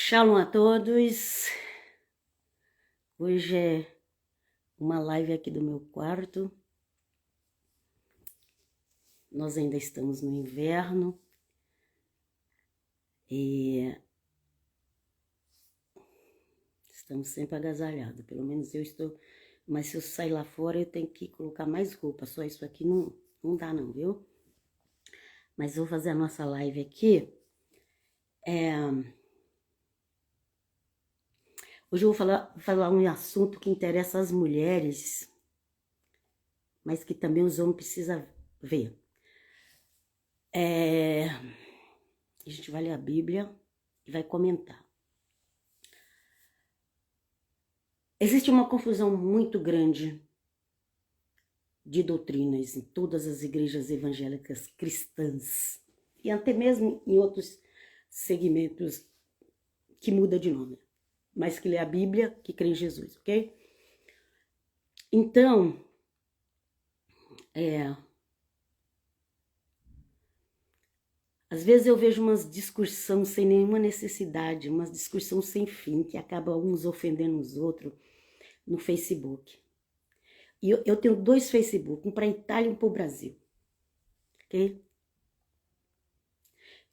Shalom a todos. Hoje é uma live aqui do meu quarto. Nós ainda estamos no inverno e estamos sempre agasalhados. Pelo menos eu estou. Mas se eu sair lá fora, eu tenho que colocar mais roupa. Só isso aqui não dá não, viu? Mas vou fazer a nossa live aqui. Hoje eu vou falar um assunto que interessa às mulheres, mas que também os homens precisam ver. A gente vai ler a Bíblia e vai comentar. Existe uma confusão muito grande de doutrinas em todas as igrejas evangélicas cristãs e até mesmo em outros segmentos que muda de nome, mas que lê a Bíblia, que crê em Jesus, ok? Então, às vezes eu vejo umas discussão sem nenhuma necessidade, umas discussão sem fim, que acaba uns ofendendo os outros no Facebook. E eu tenho 2 Facebook, um para a Itália e um para o Brasil, ok?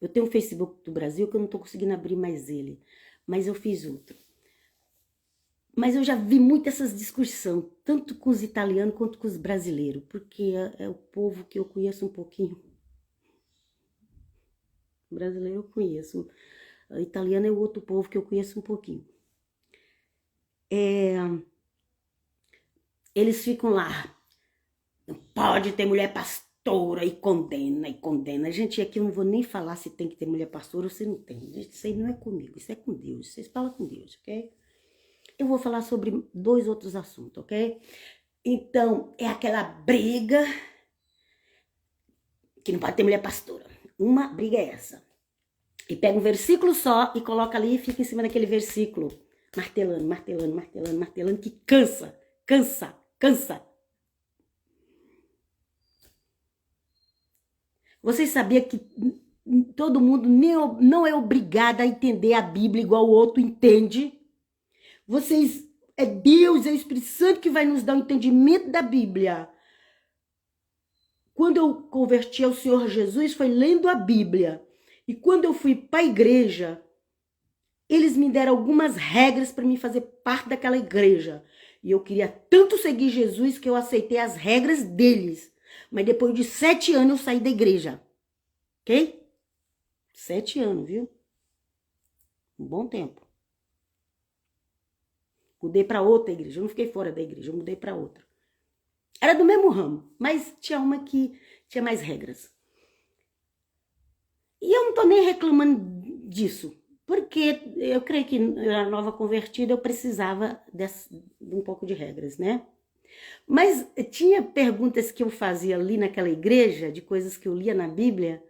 Eu tenho um Facebook do Brasil que eu não estou conseguindo abrir mais ele, mas eu fiz outro. Mas eu já vi muito essas discussões, tanto com os italianos quanto com os brasileiros, porque é o povo que eu conheço um pouquinho. O brasileiro eu conheço, o italiano é o outro povo que eu conheço um pouquinho. Eles ficam lá, não pode ter mulher pastora, e condena. Gente, aqui eu não vou nem falar se tem que ter mulher pastora ou se não tem. Isso aí não é comigo, isso é com Deus. Vocês falam com Deus, ok? Eu vou falar sobre 2 outros assuntos, ok? Então, é aquela briga que não pode ter mulher pastora. Uma briga é essa. E pega um versículo só e coloca ali e fica em cima daquele versículo, martelando, que cansa. Vocês sabiam que todo mundo não é obrigado a entender a Bíblia igual o outro entende? É Deus, é o Espírito Santo que vai nos dar o entendimento da Bíblia. Quando eu converti ao Senhor Jesus, foi lendo a Bíblia. E quando eu fui para a igreja, eles me deram algumas regras para me fazer parte daquela igreja. E eu queria tanto seguir Jesus que eu aceitei as regras deles. Mas depois de 7 anos eu saí da igreja. Ok? 7 anos, viu? Um bom tempo. Mudei para outra igreja. Eu não fiquei fora da igreja, eu mudei para outra. Era do mesmo ramo, mas tinha uma que tinha mais regras. E eu não tô nem reclamando disso, porque eu creio que na nova convertida eu precisava de um pouco de regras, né? Mas tinha perguntas que eu fazia ali naquela igreja, de coisas que eu lia na Bíblia,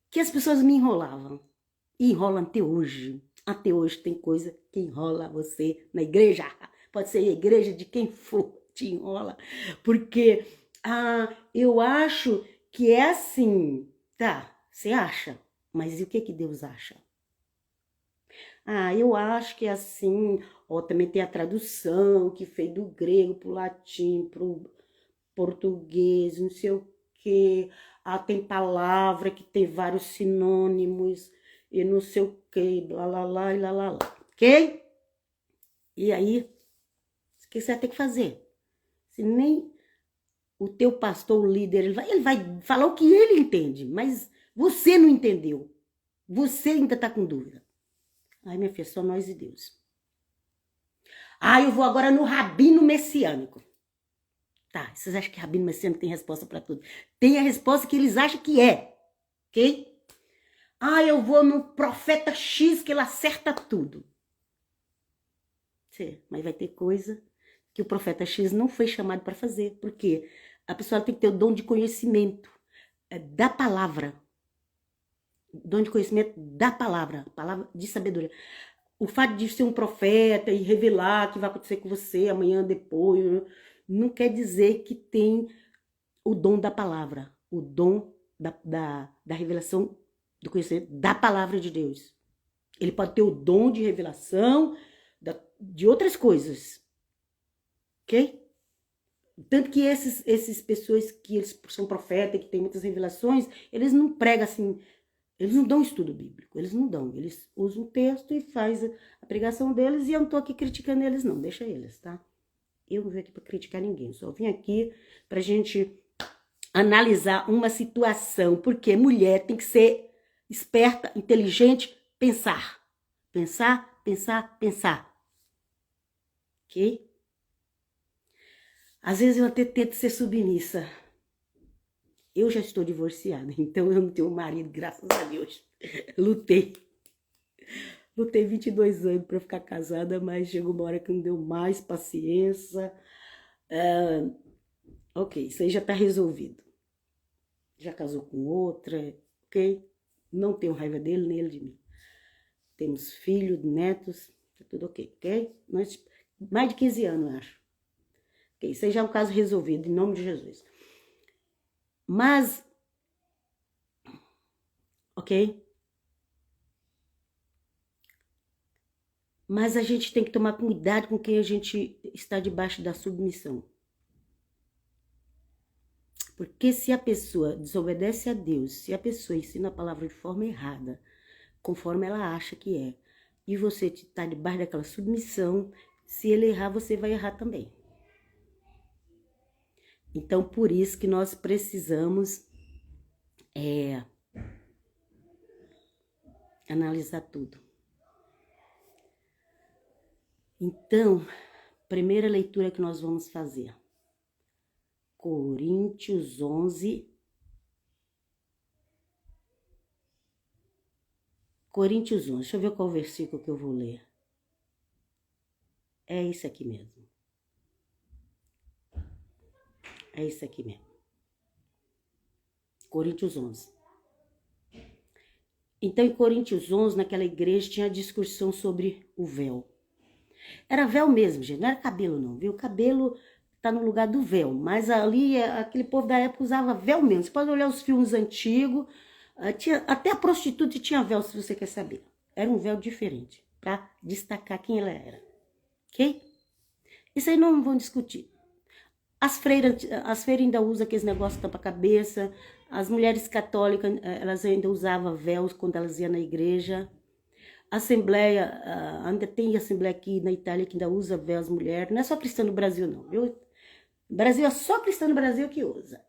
que as pessoas me enrolavam. E enrolam até hoje. Até hoje tem coisa que enrola você na igreja. Pode ser a igreja de quem for, te enrola. Porque eu acho que é assim. Tá, você acha? Mas e o que Deus acha? Eu acho que é assim. Também tem a tradução que fez do grego pro latim, pro português, não sei o quê. Tem palavra que tem vários sinônimos e não sei o quê, blá, blá, blá, e lá, lá, lá. Ok? E aí, o que você vai ter que fazer? Se nem o teu pastor, o líder, ele vai falar o que ele entende, mas você não entendeu. Você ainda tá com dúvida. Minha filha, só nós e Deus. Eu vou agora no rabino messiânico. Tá, vocês acham que rabino messiânico tem resposta para tudo? Tem a resposta que eles acham que é, ok? Eu vou no profeta X que ele acerta tudo. Mas vai ter coisa que o profeta X não foi chamado para fazer. Por quê? A pessoa tem que ter o dom de conhecimento da palavra. Dom de conhecimento da palavra de sabedoria. O fato de ser um profeta e revelar o que vai acontecer com você amanhã, depois, não quer dizer que tem o dom da palavra, o dom da revelação do conhecimento da palavra de Deus. Ele pode ter o dom de revelação de outras coisas, ok? Tanto que esses pessoas que eles são profetas, que tem muitas revelações, eles não pregam assim, eles não dão estudo bíblico, eles não dão. Eles usam o texto e faz a pregação deles, e eu não tô aqui criticando eles não, deixa eles, tá? Eu não vim aqui para criticar ninguém, só vim aqui pra gente analisar uma situação, porque mulher tem que ser esperta, inteligente, pensar. Pensar, pensar, pensar. Ok? Às vezes eu até tento ser submissa. Eu já estou divorciada, então eu não tenho marido, graças a Deus. Lutei 22 anos para ficar casada, mas chegou uma hora que não deu mais paciência. Ok, isso aí já tá resolvido. Já casou com outra, ok? Não tenho raiva dele, nem ele de mim. Temos filhos, netos, tá tudo ok? Nós, mais de 15 anos, eu acho. Ok, isso aí já é um caso resolvido, em nome de Jesus. Mas, ok? Mas a gente tem que tomar cuidado com quem a gente está debaixo da submissão. Porque se a pessoa desobedece a Deus, se a pessoa ensina a palavra de forma errada, conforme ela acha que é, e você está debaixo daquela submissão, se ele errar, você vai errar também. Então, por isso que nós precisamos analisar tudo. Então, primeira leitura que nós vamos fazer. Coríntios 11. Coríntios 11. Deixa eu ver qual versículo que eu vou ler. É isso aqui mesmo. É isso aqui mesmo. Coríntios 11. Então, em Coríntios 11, naquela igreja, tinha a discussão sobre o véu. Era véu mesmo, gente. Não era cabelo, não, viu? O cabelo tá no lugar do véu. Mas ali, aquele povo da época usava véu mesmo. Você pode olhar os filmes antigos. Até a prostituta tinha véu, se você quer saber. Era um véu diferente, para destacar quem ela era. Ok? Isso aí não vão discutir. As freiras ainda usam aqueles negócios tampa cabeça. As mulheres católicas, elas ainda usavam véus quando elas iam na igreja. A Assembleia, ainda tem Assembleia aqui na Itália que ainda usa véu as mulheres. Não é só cristã no Brasil, não, viu? Brasil é só cristã no Brasil que usa.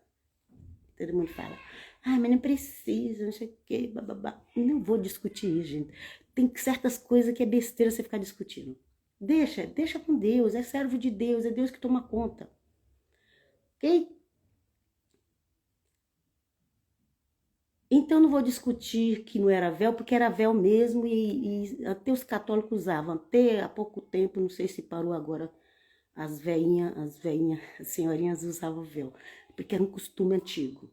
Todo mundo fala, mas não precisa, não sei o quê, bababá. Não vou discutir isso, gente. Tem certas coisas que é besteira você ficar discutindo. Deixa com Deus, é servo de Deus, é Deus que toma conta. Ok? Então não vou discutir que não era véu, porque era véu mesmo e até os católicos usavam. Até há pouco tempo, não sei se parou agora, as veinhas, as senhorinhas usavam véu, porque era um costume antigo,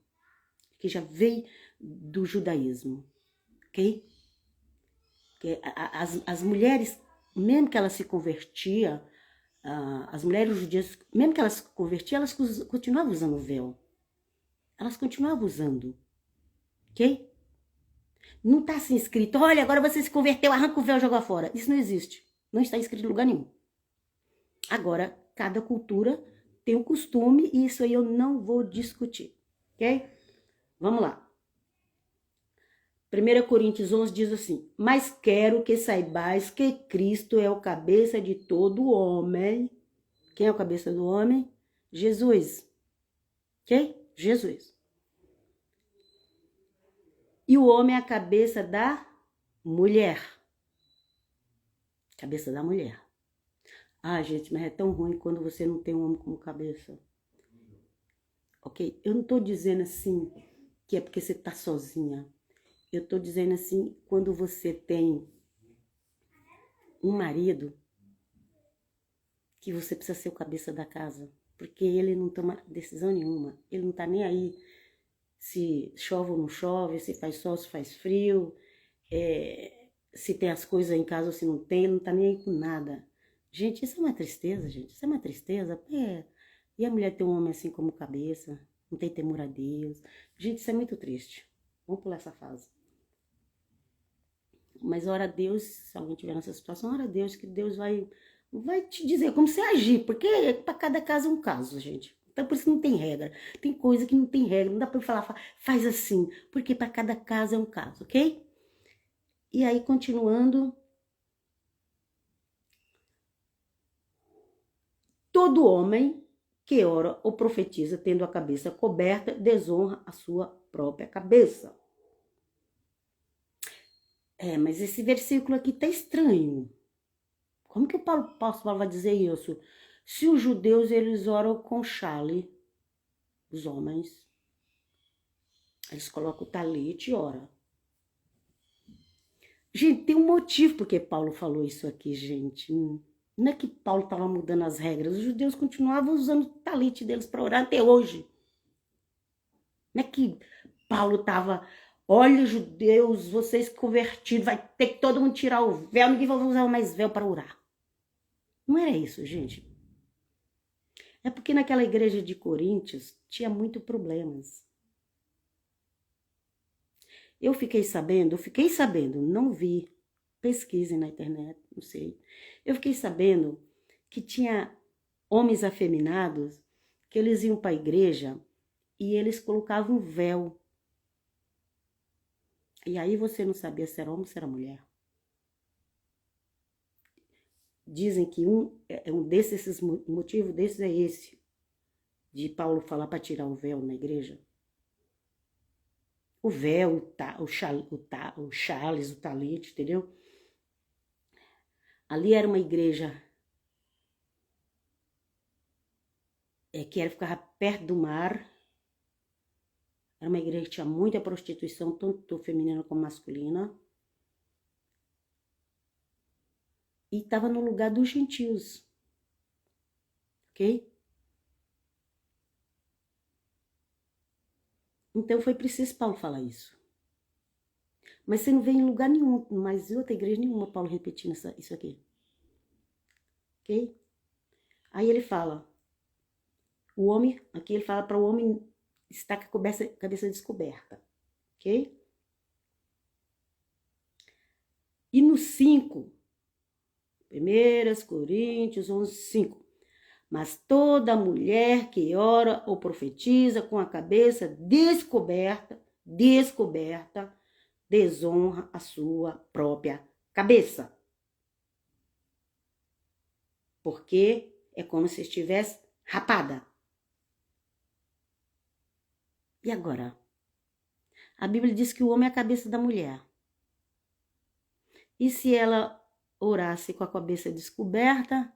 que já veio do judaísmo, ok? Que as mulheres, mesmo que elas se convertiam, as mulheres judias, mesmo que elas se convertiam, elas continuavam usando véu. Elas continuavam usando, ok? Não está assim escrito, olha, agora você se converteu, arranca o véu e joga fora. Isso não existe. Não está escrito em lugar nenhum. Agora, cada cultura tem um costume e isso aí eu não vou discutir, ok? Vamos lá. 1 Coríntios 11 diz assim, mas quero que saibais que Cristo é o cabeça de todo homem. Quem é o cabeça do homem? Jesus. Ok? Jesus. E o homem é a cabeça da mulher. Cabeça da mulher. Gente, mas é tão ruim quando você não tem um homem como cabeça. Ok? Eu não tô dizendo assim que é porque você tá sozinha. Eu tô dizendo assim, quando você tem um marido, que você precisa ser o cabeça da casa. Porque ele não toma decisão nenhuma. Ele não tá nem aí se chove ou não chove, se faz sol, se faz frio, se tem as coisas em casa ou se não tem, ele não tá nem aí com nada. Gente, isso é uma tristeza, gente. Isso é uma tristeza. E a mulher ter um homem assim como cabeça, não tem temor a Deus. Gente, isso é muito triste. Vamos pular essa fase. Mas ora a Deus, se alguém tiver nessa situação, ora a Deus, que Deus vai te dizer como você agir, porque para cada caso é um caso, gente. Então, por isso não tem regra. Tem coisa que não tem regra, não dá para falar, faz assim, porque para cada caso é um caso, ok? E aí, continuando. Todo homem que ora ou profetiza tendo a cabeça coberta, desonra a sua própria cabeça. Mas esse versículo aqui tá estranho. Como que o apóstolo vai dizer isso? Se os judeus, eles oram com chale, os homens, eles colocam o talite e oram. Gente, tem um motivo porque Paulo falou isso aqui, gente. Não é que Paulo estava mudando as regras, os judeus continuavam usando o talite deles para orar até hoje. Não é que Paulo estava, olha, judeus, vocês convertidos, vai ter que todo mundo tirar o véu, ninguém vai usar mais véu para orar. Não era isso, gente. É porque naquela igreja de Coríntios tinha muito problemas. Eu fiquei sabendo, não vi, pesquisem na internet, não sei. Eu fiquei sabendo que tinha homens afeminados que eles iam para a igreja e eles colocavam um véu. E aí você não sabia se era homem ou se era mulher. Dizem que esses motivos desses é esse, de Paulo falar para tirar o véu na igreja. O véu, o chales, o talite, entendeu? Ali era uma igreja que ficava perto do mar. Era uma igreja que tinha muita prostituição, tanto feminina como masculina. E estava no lugar dos gentios. Ok? Então foi preciso Paulo falar isso. Mas você não vê em lugar nenhum, mas em outra igreja nenhuma, Paulo repetindo isso aqui. Ok? Aí ele fala, o homem, aqui ele fala para o homem estar com a cabeça descoberta. Ok? E no 5, 1 Coríntios 11, 5. Mas toda mulher que ora ou profetiza com a cabeça descoberta, desonra a sua própria cabeça. Porque é como se estivesse rapada. E agora? A Bíblia diz que o homem é a cabeça da mulher. E se ela orasse com a cabeça descoberta,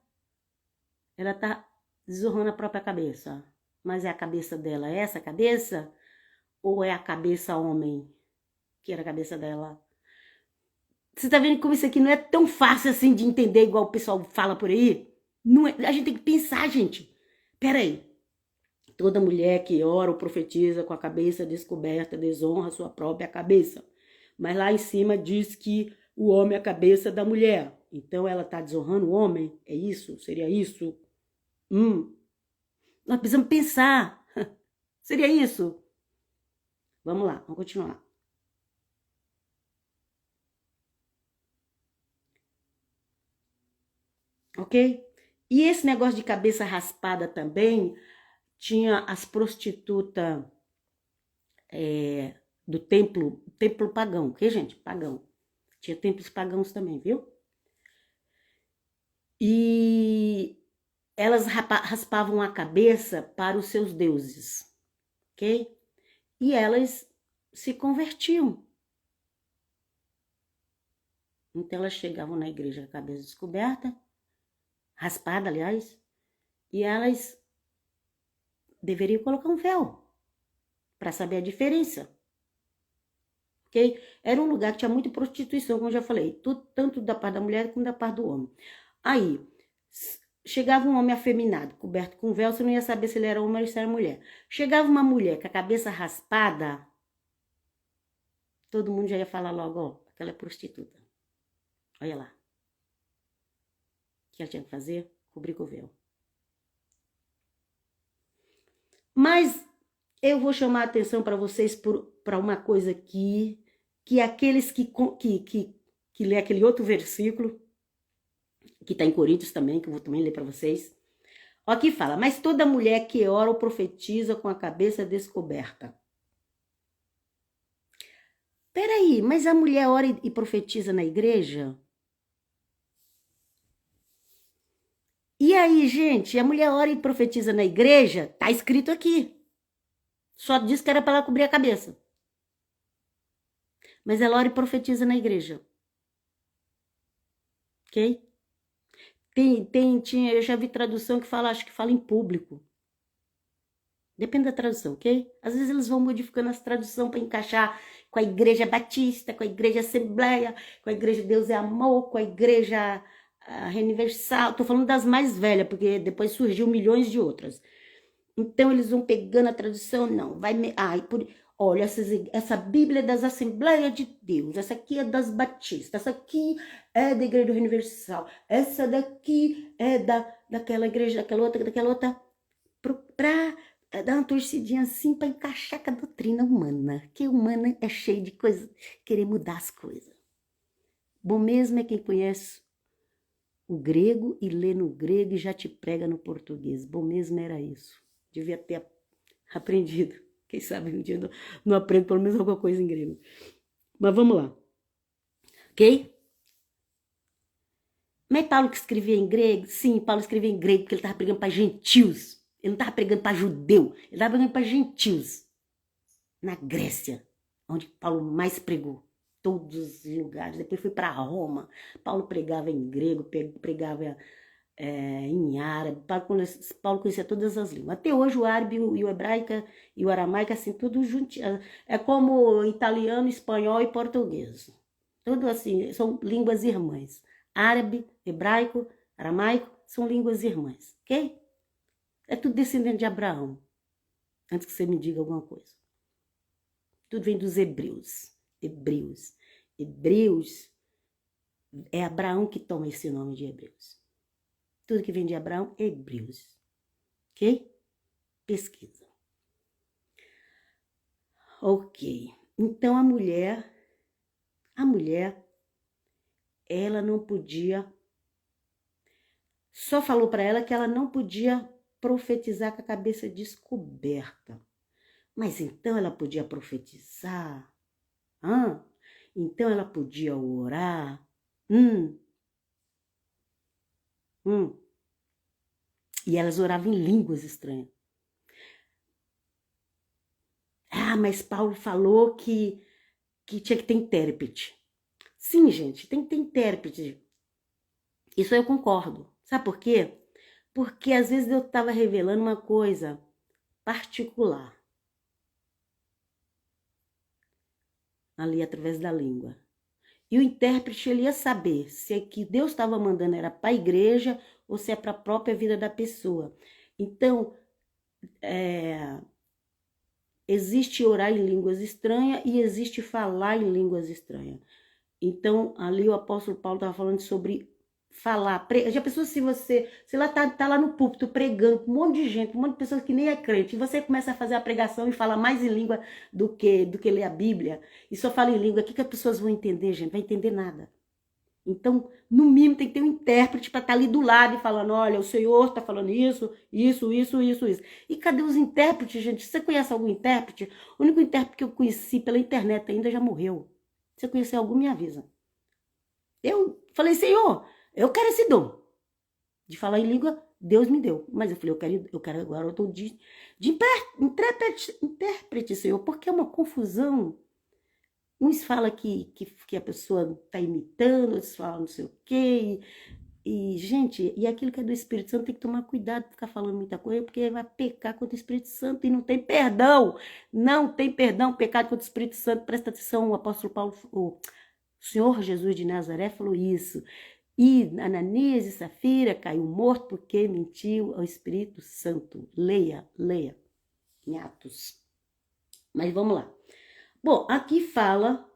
ela está desonrando a própria cabeça. Mas é a cabeça dela, é essa cabeça? Ou é a cabeça homem, que era a cabeça dela? Você tá vendo como isso aqui não é tão fácil assim de entender, igual o pessoal fala por aí? Não é, a gente tem que pensar, gente. Peraí. Toda mulher que ora ou profetiza com a cabeça descoberta desonra a sua própria cabeça. Mas lá em cima diz que o homem é a cabeça da mulher. Então ela tá desonrando o homem? É isso? Seria isso? Nós precisamos pensar. Seria isso? Vamos lá, vamos continuar. Ok? E esse negócio de cabeça raspada também, tinha as prostitutas do templo pagão, ok, gente? Pagão. Tinha templos pagãos também, viu? E elas raspavam a cabeça para os seus deuses, ok? E elas se convertiam. Então elas chegavam na igreja com a cabeça descoberta, raspada, aliás, e elas deveriam colocar um véu para saber a diferença. Ok? Era um lugar que tinha muita prostituição, como eu já falei, tanto da parte da mulher como da parte do homem. Aí, chegava um homem afeminado, coberto com véu, você não ia saber se ele era homem ou se era mulher. Chegava uma mulher com a cabeça raspada, todo mundo já ia falar logo, ó, aquela é prostituta. Olha lá. O que ela tinha que fazer? Cobrir com o véu. Mas eu vou chamar a atenção para vocês para uma coisa aqui, que aqueles que que lê aquele outro versículo, que está em Coríntios também, que eu vou também ler para vocês. Ó, aqui fala, mas toda mulher que ora ou profetiza com a cabeça descoberta. Peraí, mas a mulher ora e profetiza na igreja? E aí, gente, a mulher ora e profetiza na igreja? Tá escrito aqui. Só disse que era para ela cobrir a cabeça. Mas ela ora e profetiza na igreja. Ok? Eu já vi tradução que fala, acho que fala em público. Depende da tradução, ok? Às vezes eles vão modificando as traduções para encaixar com a igreja batista, com a igreja assembleia, com a igreja Deus é Amor, com a igreja Universal. Tô falando das mais velhas, porque depois surgiu milhões de outras. Então eles vão pegando a tradução, não, vai... Olha, essa Bíblia é das Assembleias de Deus, essa aqui é das Batistas, essa aqui é da Igreja Universal, essa daqui é daquela igreja, daquela outra, para dar uma torcidinha assim para encaixar com a doutrina humana, que humana é cheia de coisa, querer mudar as coisas. Bom mesmo é quem conhece o grego e lê no grego e já te prega no português. Bom mesmo era isso. Devia ter aprendido. Quem sabe um dia eu não aprendo pelo menos alguma coisa em grego. Mas vamos lá. Ok? Mas Paulo que escrevia em grego? Sim, Paulo escrevia em grego porque ele estava pregando para gentios. Ele não estava pregando para judeu. Ele estava pregando para gentios. Na Grécia, onde Paulo mais pregou. Todos os lugares. Depois foi para Roma. Paulo pregava em grego, pregava em árabe. Paulo conhecia todas as línguas. Até hoje o árabe e o hebraico e o aramaico, assim, tudo juntinho. É como italiano, espanhol e português. Tudo assim, são línguas irmãs. Árabe, hebraico, aramaico, são línguas irmãs, ok? É tudo descendente de Abraão. Antes que você me diga alguma coisa. Tudo vem dos hebreus. Hebreus é Abraão que toma esse nome de hebreus. Tudo que vem de Abraão é hebreus. Ok? Pesquisa. Ok. Então a mulher, ela não podia, só falou para ela que ela não podia profetizar com a cabeça descoberta. Mas então ela podia profetizar? Então ela podia orar? E elas oravam em línguas estranhas. Mas Paulo falou que tinha que ter intérprete. Sim, gente, tem que ter intérprete. Isso eu concordo. Sabe por quê? Porque às vezes eu estava revelando uma coisa particular ali através da língua. E o intérprete ele ia saber se é que Deus estava mandando era para a igreja ou se é para a própria vida da pessoa. Então, existe orar em línguas estranhas e existe falar em línguas estranhas. Então, ali o apóstolo Paulo estava falando sobre falar. Já pensou se você, sei lá, tá lá no púlpito pregando com um monte de gente, um monte de pessoas que nem é crente, e você começa a fazer a pregação e fala mais em língua do que ler a Bíblia, e só fala em língua, o que as pessoas vão entender, gente? Vai entender nada. Então, no mínimo, tem que ter um intérprete para estar ali do lado e falando, olha, o Senhor está falando isso. E cadê os intérpretes, gente? Você conhece algum intérprete? O único intérprete que eu conheci pela internet ainda já morreu. Se você conhecer algum, me avisa. Eu falei, Senhor, eu quero esse dom de falar em língua, Deus me deu. Mas eu falei, eu quero agora o dom de intérprete, Senhor, porque é uma confusão. Uns falam que a pessoa está imitando, outros falam não sei o quê. Gente, e aquilo que é do Espírito Santo tem que tomar cuidado de ficar falando muita coisa, porque vai pecar contra o Espírito Santo e não tem perdão. Não tem perdão, pecado contra o Espírito Santo. Presta atenção, o apóstolo Paulo, o Senhor Jesus de Nazaré falou isso. E Ananias e Safira caiu morto porque mentiu ao Espírito Santo. Leia em Atos. Mas vamos lá. Bom, aqui fala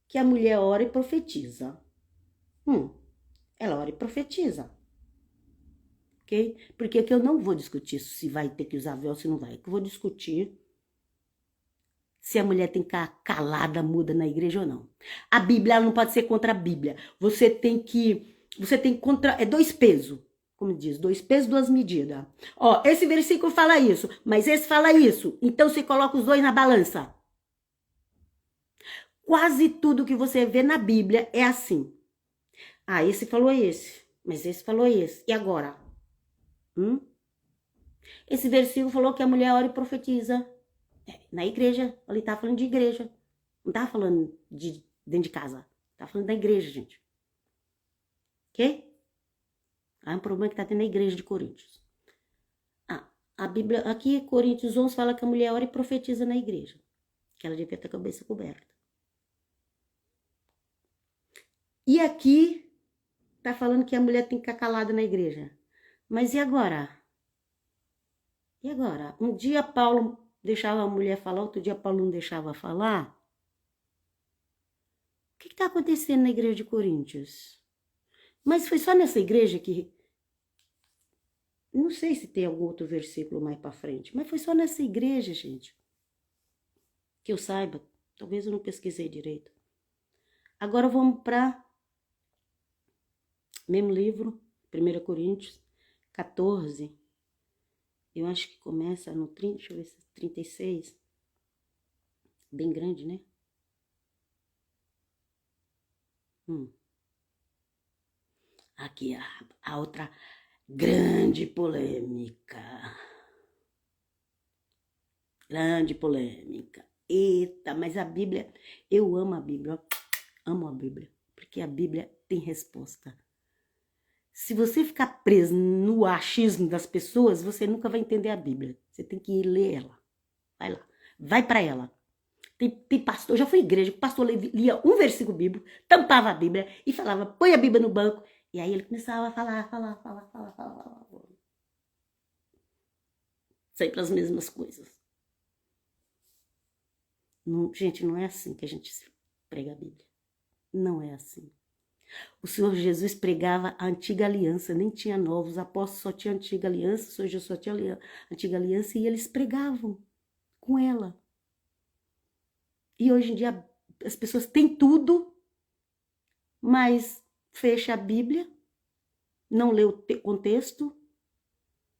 que a mulher ora e profetiza. Ela ora e profetiza. Ok? Porque aqui eu não vou discutir se vai ter que usar véu ou se não vai. Eu vou discutir se a mulher tem que ficar calada, muda na igreja ou não. A Bíblia ela não pode ser contra a Bíblia. Você tem que contra, é dois pesos, como diz, dois pesos, duas medidas. Ó, esse versículo fala isso, mas esse fala isso. Então você coloca os dois na balança. Quase tudo que você vê na Bíblia é assim. Ah, esse falou esse, mas esse falou esse. E agora? Esse versículo falou que a mulher ora e profetiza. Na igreja, ele tá falando de igreja. Não tá falando de dentro de casa. Tá falando da igreja, gente. Ok? Aí é um problema que tá tendo na igreja de Coríntios. Ah, a Bíblia, aqui, Coríntios 11, fala que a mulher ora e profetiza na igreja. Que ela devia ter a cabeça coberta. E aqui, tá falando que a mulher tem que ficar calada na igreja. Mas e agora? E agora? Um dia Paulo deixava a mulher falar, outro dia Paulo não deixava falar. O que está acontecendo na igreja de Coríntios? Mas foi só nessa igreja que... Não sei se tem algum outro versículo mais para frente, mas foi só nessa igreja, gente. Que eu saiba. Talvez eu não pesquisei direito. Agora vamos para... Mesmo livro, 1 Coríntios 14. Eu acho que começa no 30, deixa eu ver se 36. Bem grande, né? Aqui a outra grande polêmica. Grande polêmica. Eita, mas a Bíblia, eu amo a Bíblia, amo a Bíblia, porque a Bíblia tem resposta. Se você ficar preso no achismo das pessoas, você nunca vai entender a Bíblia. Você tem que ir ler ela. Vai lá, vai para ela. Tem pastor, eu já fui à igreja, o pastor lia um versículo bíblico, tampava a Bíblia e falava, põe a Bíblia no banco. E aí ele começava a falar. Sempre as mesmas coisas. Não, gente, não é assim que a gente prega a Bíblia. Não é assim. O Senhor Jesus pregava a antiga aliança, nem tinha nova. Os apóstolos só tinham antiga aliança, o Senhor Jesus só tinha antiga aliança e eles pregavam com ela. E hoje em dia as pessoas têm tudo, mas fecha a Bíblia, não lê o contexto,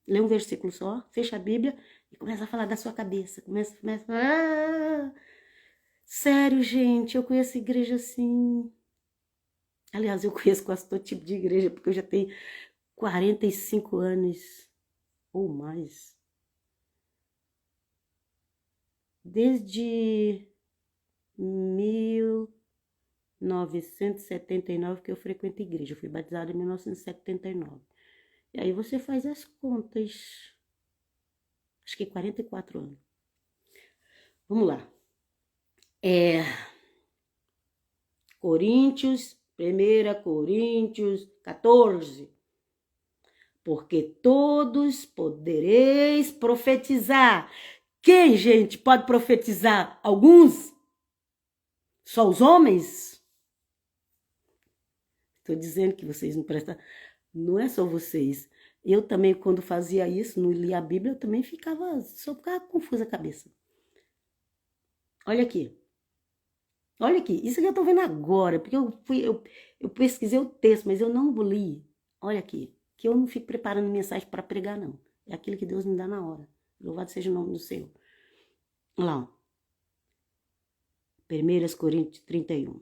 lê um versículo só, fecha a Bíblia e começa a falar da sua cabeça. Começa. Sério, gente, eu conheço igreja assim. Aliás, eu conheço quase todo tipo de igreja, porque eu já tenho 45 anos ou mais. Desde 1979 que eu frequento igreja. Eu fui batizada em 1979. E aí você faz as contas. Acho que 44 anos. Vamos lá. Coríntios, 1 Coríntios 14. Porque todos podereis profetizar. Quem, gente, pode profetizar? Alguns? Só os homens? Estou dizendo que vocês não prestam. Não é só vocês. Eu também, quando fazia isso, não lia a Bíblia, eu também só ficava confusa a cabeça. Olha aqui. Olha aqui. Isso que eu estou vendo agora, porque eu pesquisei o texto, mas eu não li. Olha aqui. Que eu não fico preparando mensagem para pregar, não. É aquilo que Deus me dá na hora. Louvado seja o nome do Senhor. Olha lá. 1 Coríntios 31.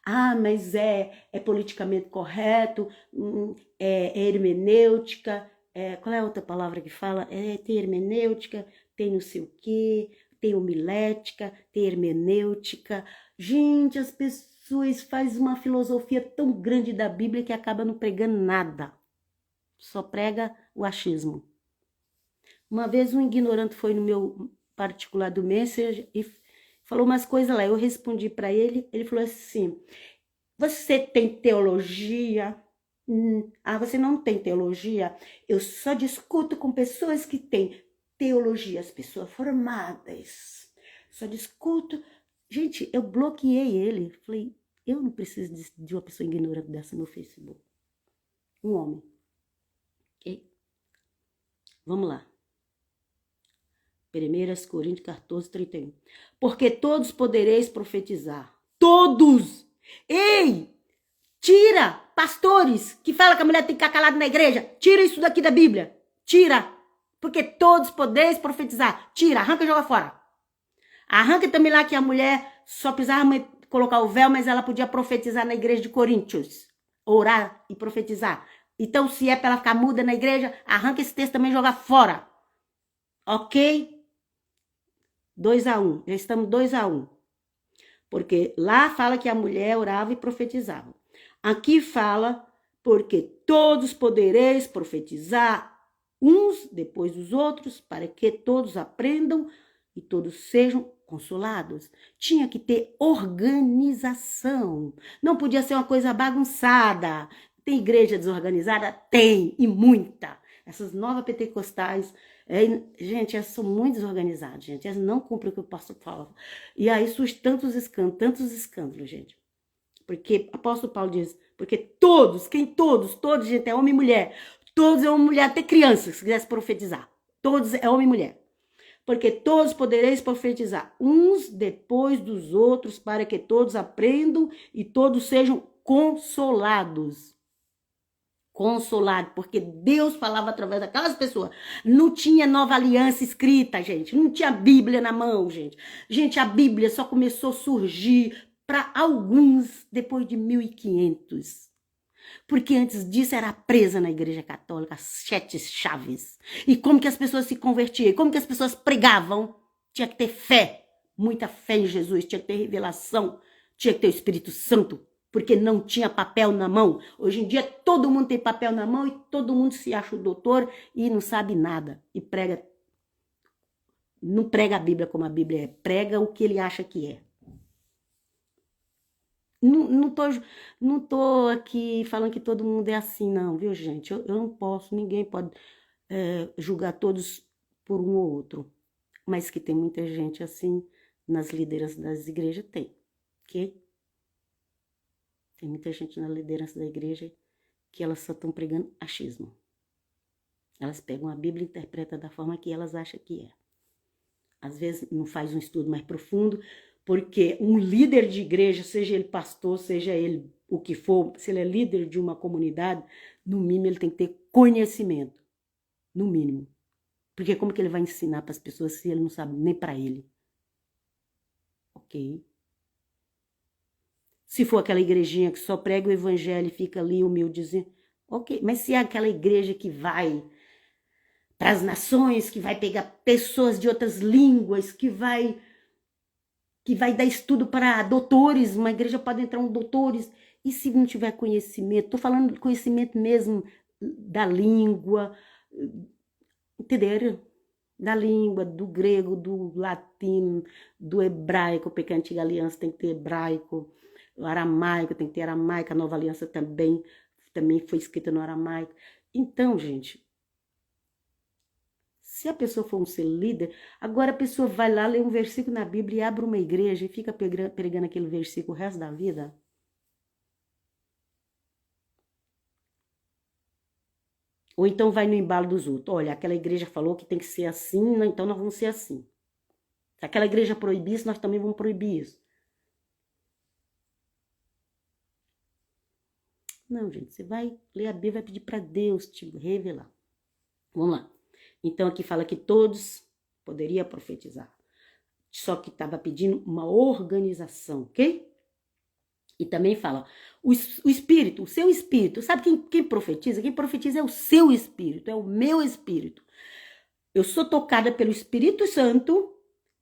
Ah, mas é politicamente correto, é hermenêutica, qual é a outra palavra que fala? Tem hermenêutica, tem não sei o quê, tem homilética, tem hermenêutica. Gente, as pessoas fazem uma filosofia tão grande da Bíblia que acaba não pregando nada. Só prega o achismo. Uma vez um ignorante foi no meu particular do Messenger e falou umas coisas lá. Eu respondi para ele, ele falou assim, você tem teologia? Ah, você não tem teologia? Eu só discuto com pessoas que têm teologia, as pessoas formadas. Só discuto. Gente, eu bloqueei ele. Falei, eu não preciso de uma pessoa ignorante dessa no Facebook. Um homem. Ok? Vamos lá. 1 Coríntios 14, 31. Porque todos podereis profetizar. Todos! Ei! Tira, pastores, que fala que a mulher tem que ficar calada na igreja. Tira isso daqui da Bíblia. Tira. Porque todos podeis profetizar. Tira, arranca e joga fora. Arranca também lá que a mulher só precisava colocar o véu, mas ela podia profetizar na igreja de Coríntios. Orar e profetizar. Então, se é para ela ficar muda na igreja, arranca esse texto também e joga fora. Ok? 2-1. Já estamos 2-1. Porque lá fala que a mulher orava e profetizava. Aqui fala, porque todos podereis profetizar uns depois dos outros, para que todos aprendam e todos sejam consolados. Tinha que ter organização. Não podia ser uma coisa bagunçada. Tem igreja desorganizada? Tem, e muita. Essas novas pentecostais, gente, elas são muito desorganizadas, gente. Elas não cumprem o que o pastor fala. E aí surge tantos escândalos, gente. Porque o apóstolo Paulo diz, porque todos, gente, é homem e mulher. Todos é homem e mulher, até criança, se quisesse profetizar. Todos é homem e mulher. Porque todos podereis profetizar, uns depois dos outros, para que todos aprendam e todos sejam consolados. Consolado, porque Deus falava através daquelas pessoas. Não tinha nova aliança escrita, gente. Não tinha Bíblia na mão, gente. Gente, a Bíblia só começou a surgir para alguns depois de 1500. Porque antes disso era presa na igreja católica, as 7 chaves. E como que as pessoas se convertiam? Como que as pessoas pregavam? Tinha que ter fé, muita fé em Jesus, tinha que ter revelação, tinha que ter o Espírito Santo, porque não tinha papel na mão. Hoje em dia todo mundo tem papel na mão e todo mundo se acha o doutor e não sabe nada. E não prega a Bíblia como a Bíblia é, prega o que ele acha que é. Não tô aqui falando que todo mundo é assim, não, viu, gente? Eu não posso, ninguém pode julgar todos por um ou outro. Mas que tem muita gente assim nas lideranças das igrejas, tem, ok? Tem muita gente na liderança da igreja que elas só estão pregando achismo. Elas pegam a Bíblia e interpretam da forma que elas acham que é. Às vezes não faz um estudo mais profundo, porque um líder de igreja, seja ele pastor, seja ele o que for, se ele é líder de uma comunidade, no mínimo ele tem que ter conhecimento. No mínimo. Porque como que ele vai ensinar para as pessoas se ele não sabe nem para ele? Ok? Se for aquela igrejinha que só prega o evangelho e fica ali humildezinho, ok. Mas se é aquela igreja que vai para as nações, que vai pegar pessoas de outras línguas, que vai dar estudo para doutores, uma igreja pode entrar doutores, e se não tiver conhecimento, estou falando de conhecimento mesmo da língua, entenderam? Da língua, do grego, do latino, do hebraico, porque a antiga aliança tem que ter hebraico, o aramaico tem que ter aramaico, a nova aliança também foi escrita no aramaico. Então, gente, se a pessoa for um ser líder, agora a pessoa vai lá, lê um versículo na Bíblia e abre uma igreja e fica pregando aquele versículo o resto da vida. Ou então vai no embalo dos outros. Olha, aquela igreja falou que tem que ser assim, então nós vamos ser assim. Se aquela igreja proibir isso, nós também vamos proibir isso. Não, gente, você vai ler a Bíblia, vai pedir para Deus te revelar. Vamos lá. Então aqui fala que todos poderiam profetizar. Só que estava pedindo uma organização, ok? E também fala, o espírito, o seu espírito, sabe quem profetiza? Quem profetiza é o seu espírito, é o meu espírito. Eu sou tocada pelo Espírito Santo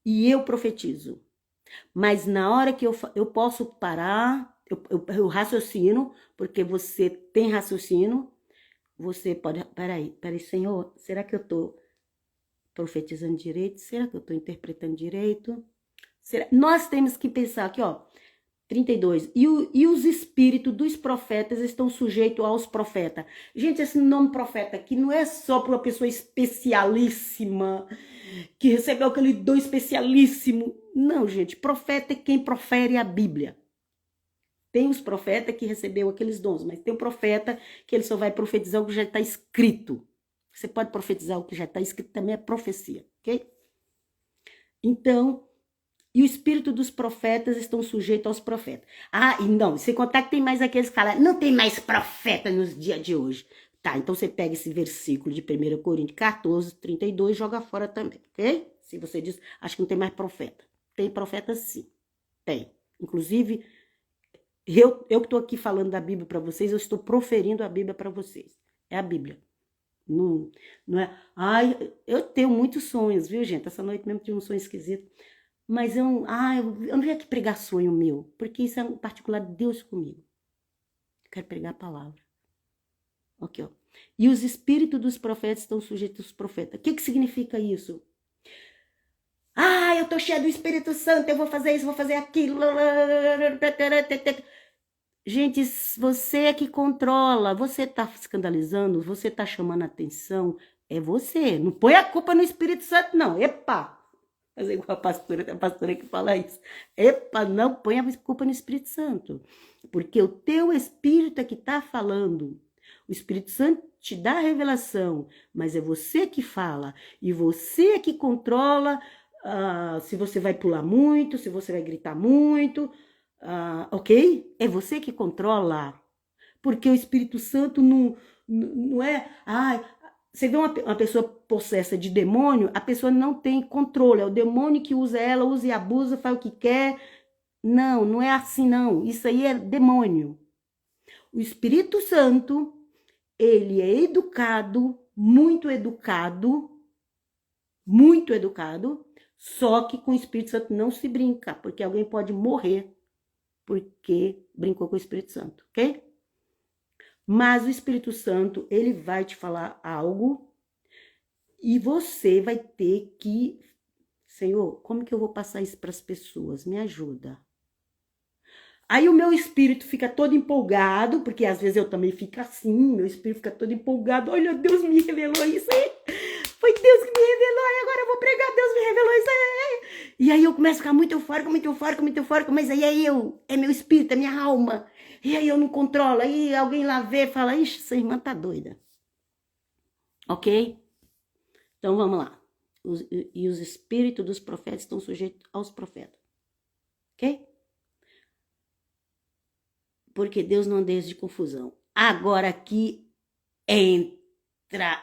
e eu profetizo. Mas na hora que eu posso parar, eu raciocino, porque você tem raciocínio, você pode, peraí, Senhor, será que eu estou profetizando direito? Será que eu estou interpretando direito? Nós temos que pensar aqui, ó, 32. E os espíritos dos profetas estão sujeitos aos profetas. Gente, esse nome profeta aqui não é só para uma pessoa especialíssima, que recebeu aquele dom especialíssimo. Não, gente, profeta é quem profere a Bíblia. Tem os profetas que recebeu aqueles dons, mas tem o profeta que ele só vai profetizar o que já está escrito. Você pode profetizar o que já está escrito, também é profecia, ok? Então, e o espírito dos profetas estão sujeitos aos profetas. Ah, e não, sem contar que tem mais aqueles que falam, não tem mais profeta nos dias de hoje. Tá, então você pega esse versículo de 1 Coríntios 14, 32 e joga fora também, ok? Se você diz, acho que não tem mais profeta. Tem profeta sim, tem. Inclusive, eu que estou aqui falando da Bíblia para vocês, eu estou proferindo a Bíblia para vocês. É a Bíblia. Não, não é. Ai, eu tenho muitos sonhos, viu, gente? Essa noite mesmo tive um sonho esquisito. Mas eu não venho aqui pregar sonho meu, porque isso é um particular de Deus comigo. Eu quero pregar a palavra. Aqui, ó. E os espíritos dos profetas estão sujeitos aos profetas. O que significa isso? Ah, eu tô cheia do Espírito Santo, eu vou fazer isso, vou fazer aquilo. Gente, você é que controla, você tá escandalizando, você tá chamando a atenção, é você. Não põe a culpa no Espírito Santo, não. Epa! Fazer igual a pastora que fala isso. Epa, não põe a culpa no Espírito Santo. Porque o teu Espírito é que tá falando. O Espírito Santo te dá a revelação, mas é você que fala. E você é que controla se você vai pular muito, se você vai gritar muito. Ok? É você que controla. Porque o Espírito Santo não é. Você vê uma pessoa possessa de demônio, a pessoa não tem controle. É o demônio que usa ela, usa e abusa, faz o que quer. Não, não é assim não. Isso aí é demônio. O Espírito Santo, ele é educado, muito educado, só que com o Espírito Santo não se brinca, porque alguém pode morrer porque brincou com o Espírito Santo, ok? Mas o Espírito Santo, ele vai te falar algo e você vai ter que, Senhor, como que eu vou passar isso para as pessoas? Me ajuda. Aí o meu espírito fica todo empolgado, porque às vezes eu também fico assim, meu espírito fica todo empolgado. Olha, Deus me revelou isso aí. Foi Deus que me revelou, e agora eu vou pregar, Deus me revelou isso aí. E aí eu começo a ficar muito eufórico, mas aí é meu espírito, é minha alma. E aí eu não controlo, aí alguém lá vê e fala, ixi, essa irmã tá doida. Ok? Então vamos lá. E os espíritos dos profetas estão sujeitos aos profetas. Ok? Porque Deus não deixa de confusão. Agora aqui entra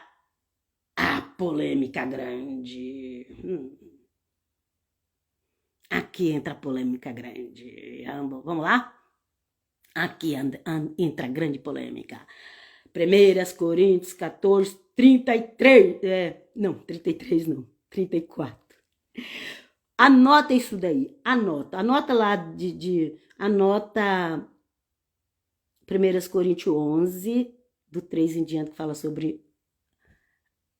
a polêmica grande. Aqui entra a polêmica grande. Vamos lá? Aqui entra a grande polêmica. 1 Coríntios 14, 33. Não, 33 não. 34. Anota isso daí. Anota lá anota 1 Coríntios 11, do 3 em diante, que fala sobre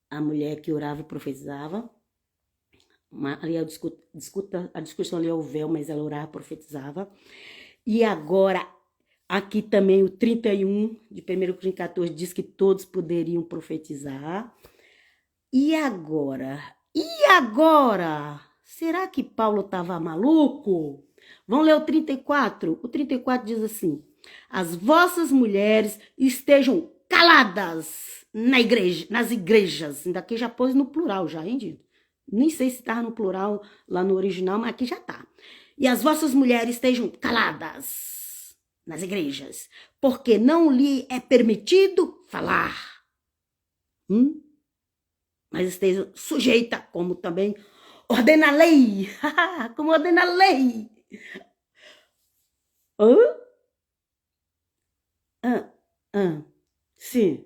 a mulher que orava e profetizava. Ali a discussão ali é o véu, mas ela orava e profetizava. E agora, aqui também o 31 de 1 Coríntios 14 diz que todos poderiam profetizar. E agora? Será que Paulo estava maluco? Vamos ler o 34? O 34 diz assim: as vossas mulheres estejam caladas nas igrejas. Ainda aqui já pôs no plural, já, hein, Dito? Nem sei se estava no plural lá no original, mas aqui já tá. E as vossas mulheres estejam caladas nas igrejas, porque não lhe é permitido falar. Mas esteja sujeita, como também ordena a lei. Como ordena a lei. Sim.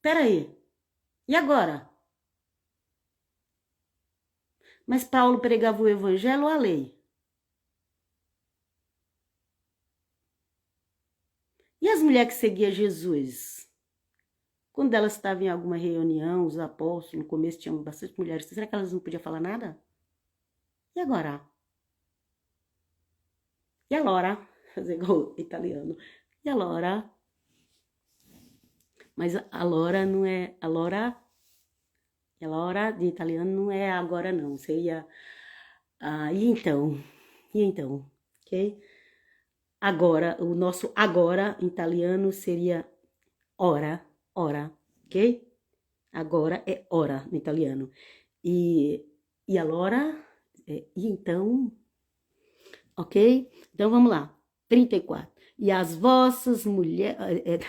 Peraí. E agora? Mas Paulo pregava o evangelho ou a lei? E as mulheres que seguiam Jesus? Quando elas estavam em alguma reunião, os apóstolos, no começo tinham bastante mulheres, será que elas não podiam falar nada? E agora? E allora? Fazer igual italiano. E allora? Mas allora não é... Allora de italiano não é agora não. Seria... e então? Ok? Agora, o nosso agora em italiano seria ora, ok? Agora é ora no italiano. E allora E então, ok? Então vamos lá. 34. E as vossas mulheres.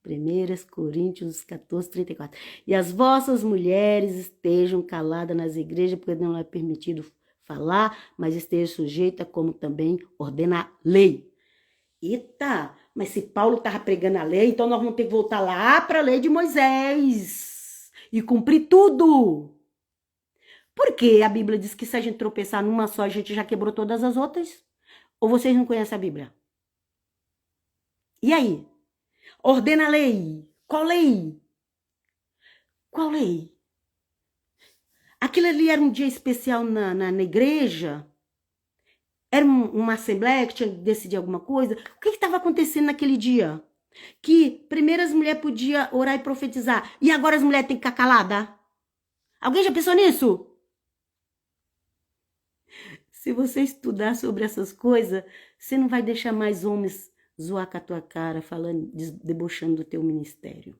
1 Coríntios 14, 34. E as vossas mulheres estejam caladas nas igrejas, porque não é permitido falar, mas esteja sujeita, como também ordena a lei. Eita, mas se Paulo estava pregando a lei, então nós vamos ter que voltar lá para a lei de Moisés e cumprir tudo. Porque a Bíblia diz que se a gente tropeçar numa só, a gente já quebrou todas as outras? Ou vocês não conhecem a Bíblia? E aí? Ordena a lei. Qual lei? Qual lei? Aquilo ali era um dia especial na igreja? Era uma assembleia que tinha que decidir alguma coisa? O que estava acontecendo naquele dia? Que primeiro as mulheres podiam orar e profetizar, e agora as mulheres têm que ficar caladas? Alguém já pensou nisso? Se você estudar sobre essas coisas, você não vai deixar mais homens zoar com a tua cara, falando, debochando do teu ministério.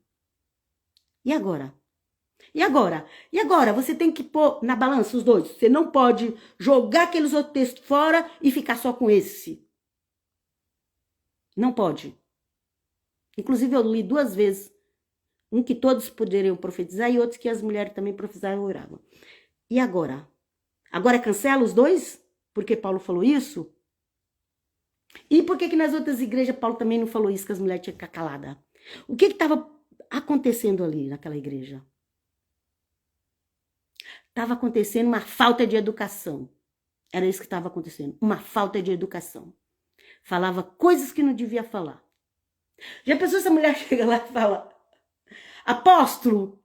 E agora? E agora? E agora? Você tem que pôr na balança os dois. Você não pode jogar aqueles outros textos fora e ficar só com esse. Não pode. Inclusive, eu li 2 vezes. Um que todos poderiam profetizar e outros que as mulheres também profetizavam e oravam. E agora? Agora cancela os dois? Porque Paulo falou isso? E por que nas outras igrejas Paulo também não falou isso, que as mulheres tinham que ficar caladas? O que estava acontecendo ali naquela igreja? Estava acontecendo uma falta de educação. Era isso que estava acontecendo, uma falta de educação. Falava coisas que não devia falar. Já pensou se a mulher chega lá e fala: apóstolo,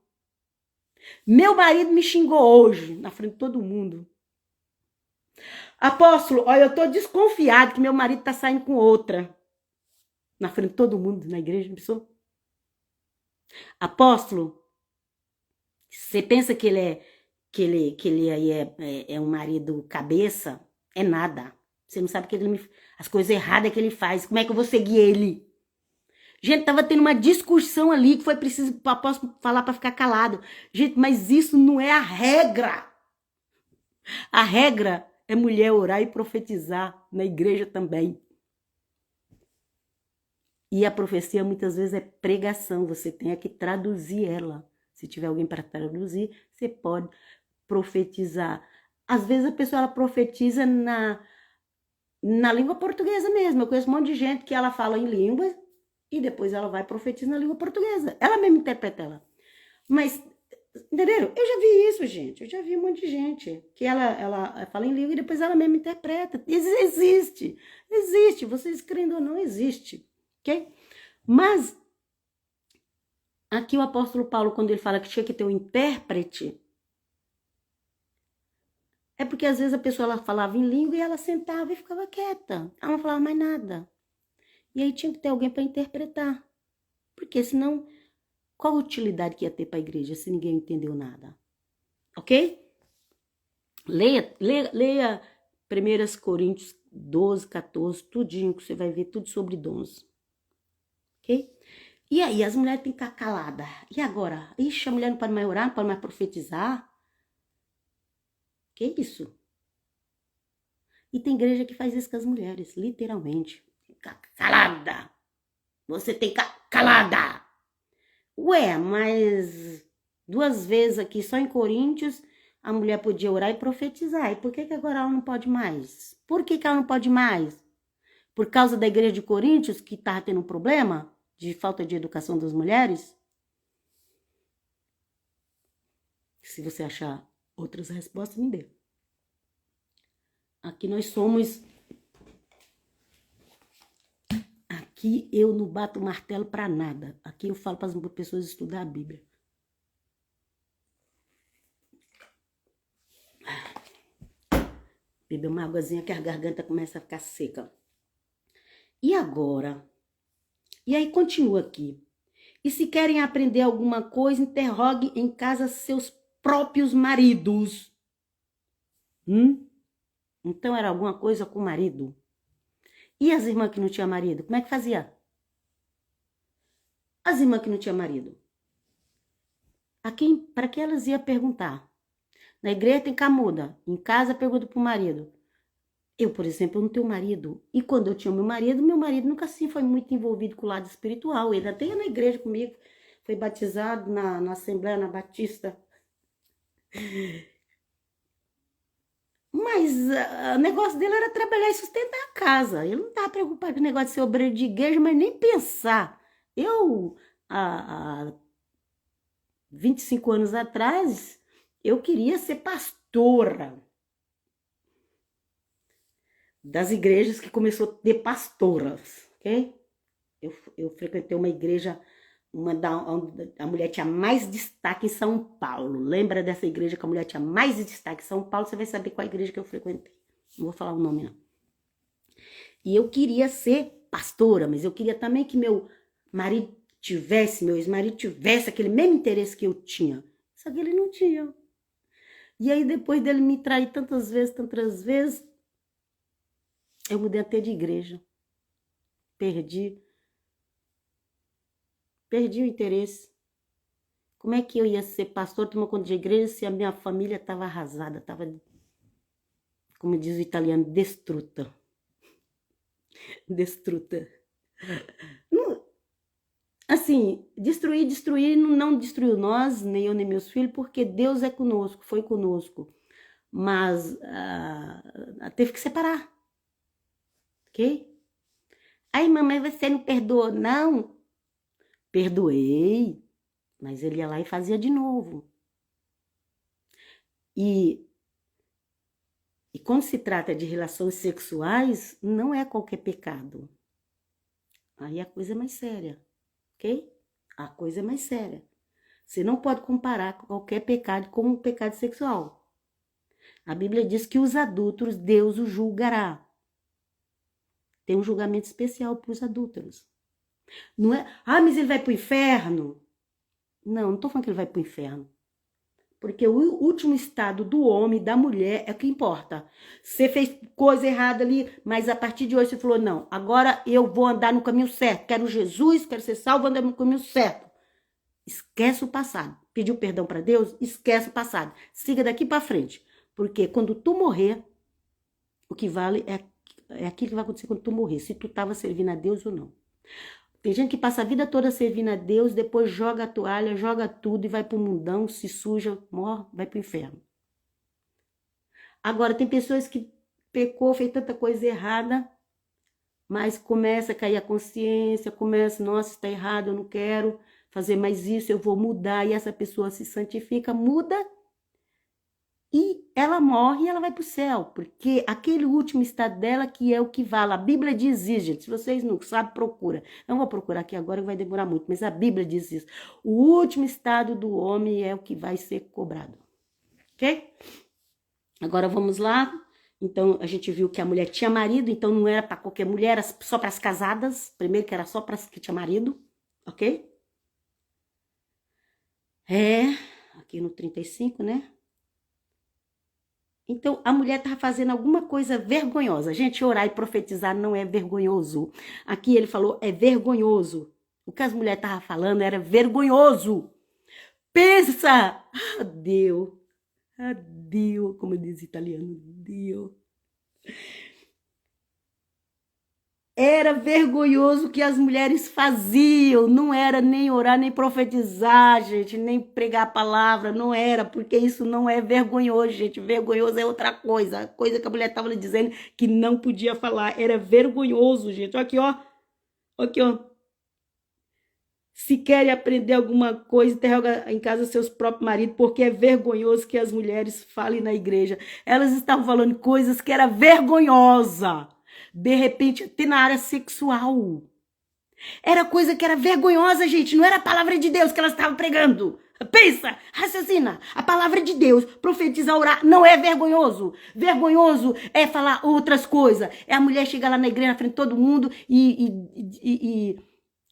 meu marido me xingou hoje, na frente de todo mundo. Apóstolo, olha, eu tô desconfiado que meu marido tá saindo com outra. Na frente de todo mundo, na igreja, não pensou? Apóstolo, você pensa que ele aí é um marido cabeça? É nada. Você não sabe que as coisas erradas que ele faz. Como é que eu vou seguir ele? Gente, tava tendo uma discussão ali que foi preciso o apóstolo falar para ficar calado. Gente, mas isso não é a regra. A regra é mulher orar e profetizar na igreja também. E a profecia muitas vezes é pregação, você tem que traduzir ela. Se tiver alguém para traduzir, você pode profetizar. Às vezes a pessoa ela profetiza na língua portuguesa mesmo. Eu conheço um monte de gente que ela fala em língua e depois ela vai profetizar na língua portuguesa. Ela mesma interpreta ela. Mas, entenderam? Eu já vi isso, gente. Eu já vi um monte de gente que ela fala em língua e depois ela mesma interpreta. Existe. Existe. Vocês crendo ou não, existe. Ok? Mas, aqui o apóstolo Paulo, quando ele fala que tinha que ter um intérprete, é porque às vezes a pessoa ela falava em língua e ela sentava e ficava quieta. Ela não falava mais nada. E aí tinha que ter alguém para interpretar. Porque senão, qual a utilidade que ia ter para a igreja se ninguém entendeu nada? Ok? Leia 1 Coríntios 12, 14, tudinho, que você vai ver tudo sobre dons. Ok? E aí, as mulheres têm que ficar caladas. E agora? Ixi, a mulher não pode mais orar, não pode mais profetizar. Que isso? E tem igreja que faz isso com as mulheres, literalmente. Fica calada. Você tem que ficar calada. Ué, mas 2 vezes aqui, só em Coríntios, a mulher podia orar e profetizar. E por que agora ela não pode mais? Por que ela não pode mais? Por causa da igreja de Coríntios, que estava tendo um problema de falta de educação das mulheres? Se você achar outras respostas, me dê. Aqui nós somos... Aqui eu não bato martelo para nada. Aqui eu falo para as pessoas estudar a Bíblia. Beber uma águazinha que a garganta começa a ficar seca. E agora? E aí continua aqui. E se querem aprender alguma coisa, interrogue em casa seus próprios maridos. Então era alguma coisa com o marido. E as irmãs que não tinham marido, como é que fazia? As irmãs que não tinham marido. Para que elas iam perguntar? Na igreja tem camuda. Em casa pergunta pro marido. Eu, por exemplo, eu não tenho marido. E quando eu tinha meu marido nunca assim foi muito envolvido com o lado espiritual. Ele até ia na igreja comigo. Foi batizado na Assembleia, na Batista. Mas o negócio dele era trabalhar e sustentar a casa. Ele não estava preocupado com o negócio de ser obreiro de igreja, mas nem pensar. Eu, há 25 anos atrás, eu queria ser pastora das igrejas que começou a ter pastoras, ok? Eu frequentei uma igreja, onde a mulher tinha mais destaque em São Paulo. Lembra dessa igreja que a mulher tinha mais destaque em São Paulo? Você vai saber qual igreja que eu frequentei. Não vou falar o nome, não. E eu queria ser pastora, mas eu queria também que meu marido tivesse, meu ex-marido tivesse aquele mesmo interesse que eu tinha. Só que ele não tinha. E aí, depois dele me trair tantas vezes, eu mudei até de igreja. Perdi o interesse. Como é que eu ia ser pastor, tomar conta de igreja, se a minha família estava arrasada, estava, como diz o italiano, destruta. Destruta. Assim, destruir, não destruiu nós, nem eu, nem meus filhos, porque Deus é conosco, foi conosco. Mas teve que separar, ok? Aí, mamãe, você não perdoou? Não, perdoei, mas ele ia lá e fazia de novo. E quando se trata de relações sexuais, não é qualquer pecado. Aí a coisa é mais séria, ok? A coisa é mais séria. Você não pode comparar qualquer pecado com um pecado sexual. A Bíblia diz que os adúlteros, Deus os julgará. Tem um julgamento especial para os adúlteros. Não é, mas ele vai para o inferno. Não estou falando que ele vai para o inferno. Porque o último estado do homem, da mulher, é o que importa. Você fez coisa errada ali, mas a partir de hoje você falou, não, agora eu vou andar no caminho certo. Quero Jesus, quero ser salvo, andar no caminho certo. Esquece o passado. Pediu perdão para Deus? Esquece o passado. Siga daqui para frente. Porque quando tu morrer, o que vale é aquilo que vai acontecer quando tu morrer. Se tu estava servindo a Deus ou não. Tem gente que passa a vida toda servindo a Deus, depois joga a toalha, joga tudo e vai pro mundão, se suja, morre, vai pro inferno. Agora, tem pessoas que pecou, fez tanta coisa errada, mas começa a cair a consciência, começa, nossa, está errado, eu não quero fazer mais isso, eu vou mudar, e essa pessoa se santifica, muda, e ela morre e ela vai para o céu, porque aquele último estado dela que é o que vale. A Bíblia diz isso, gente. Se vocês não sabem, procura. Não vou procurar aqui agora, vai demorar muito, mas a Bíblia diz isso. O último estado do homem é o que vai ser cobrado. Ok? Agora vamos lá. Então, a gente viu que a mulher tinha marido, então não era para qualquer mulher, era só para as casadas. Primeiro que era só para as que tinha marido. Ok? Aqui no 35, né? Então, a mulher estava fazendo alguma coisa vergonhosa. Gente, orar e profetizar não é vergonhoso. Aqui ele falou, é vergonhoso. O que as mulheres estavam falando era vergonhoso. Pensa! Deus, como diz italiano, Deus. Era vergonhoso o que as mulheres faziam, não era nem orar, nem profetizar, gente, nem pregar a palavra, não era, porque isso não é vergonhoso, gente, vergonhoso é outra coisa, a coisa que a mulher estava lhe dizendo que não podia falar, era vergonhoso, gente, aqui ó, se querem aprender alguma coisa, interroga em casa seus próprios maridos, porque é vergonhoso que as mulheres falem na igreja, elas estavam falando coisas que era vergonhosa, de repente, até na área sexual. Era coisa que era vergonhosa, gente. Não era a palavra de Deus que elas estavam pregando. Pensa, raciocina. A palavra de Deus, profetizar, orar, não é vergonhoso. Vergonhoso é falar outras coisas. É a mulher chegar lá na igreja, na frente de todo mundo e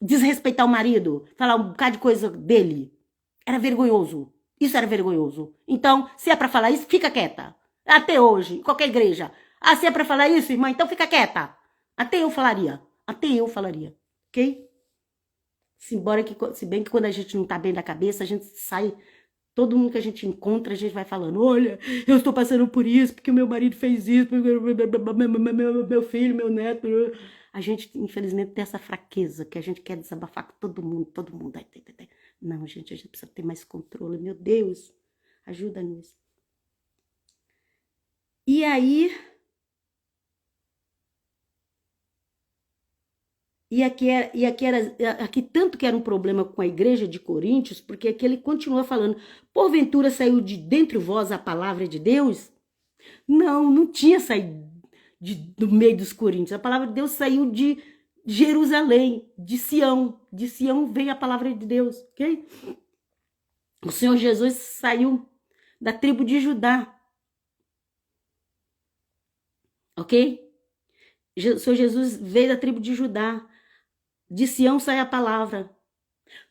desrespeitar o marido. Falar um bocado de coisa dele. Era vergonhoso. Isso era vergonhoso. Então, se é para falar isso, fica quieta. Até hoje, em qualquer igreja. Se é para falar isso, irmã, então fica quieta. Até eu falaria. Ok? Se bem que quando a gente não tá bem da cabeça, a gente sai Todo mundo que a gente encontra, a gente vai falando, olha, eu estou passando por isso, porque o meu marido fez isso, meu filho, meu neto. A gente, infelizmente, tem essa fraqueza, que a gente quer desabafar com todo mundo, todo mundo. Não, gente, a gente precisa ter mais controle. Meu Deus, ajuda-nos. E aí... Aqui tanto que era um problema com a igreja de Coríntios, porque aqui ele continua falando, porventura saiu de dentre vós a palavra de Deus? Não, não tinha saído do meio dos coríntios, a palavra de Deus saiu de Jerusalém, de Sião veio a palavra de Deus, ok? O Senhor Jesus saiu da tribo de Judá, ok? O Senhor Jesus veio da tribo de Judá, de Sião sai a palavra.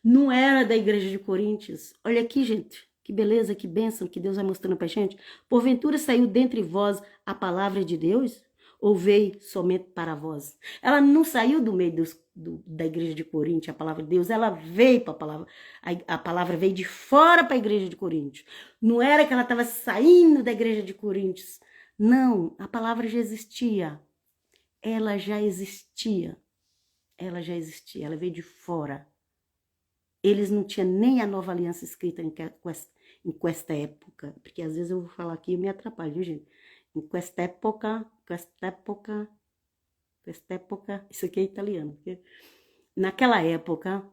Não era da igreja de Coríntios. Olha aqui, gente. Que beleza, que bênção que Deus vai mostrando pra gente. Porventura saiu dentre vós a palavra de Deus? Ou veio somente para vós? Ela não saiu do meio da igreja de Coríntios, a palavra de Deus. Ela veio para a palavra. A palavra veio de fora para a igreja de Coríntios. Não era que ela estava saindo da igreja de Coríntios. Não, a palavra já existia. Ela já existia. Ela já existia, ela veio de fora. Eles não tinham nem a nova aliança escrita em esta época, porque às vezes eu vou falar aqui e me atrapalho, viu, gente? Em questa época, isso aqui é italiano, porque naquela época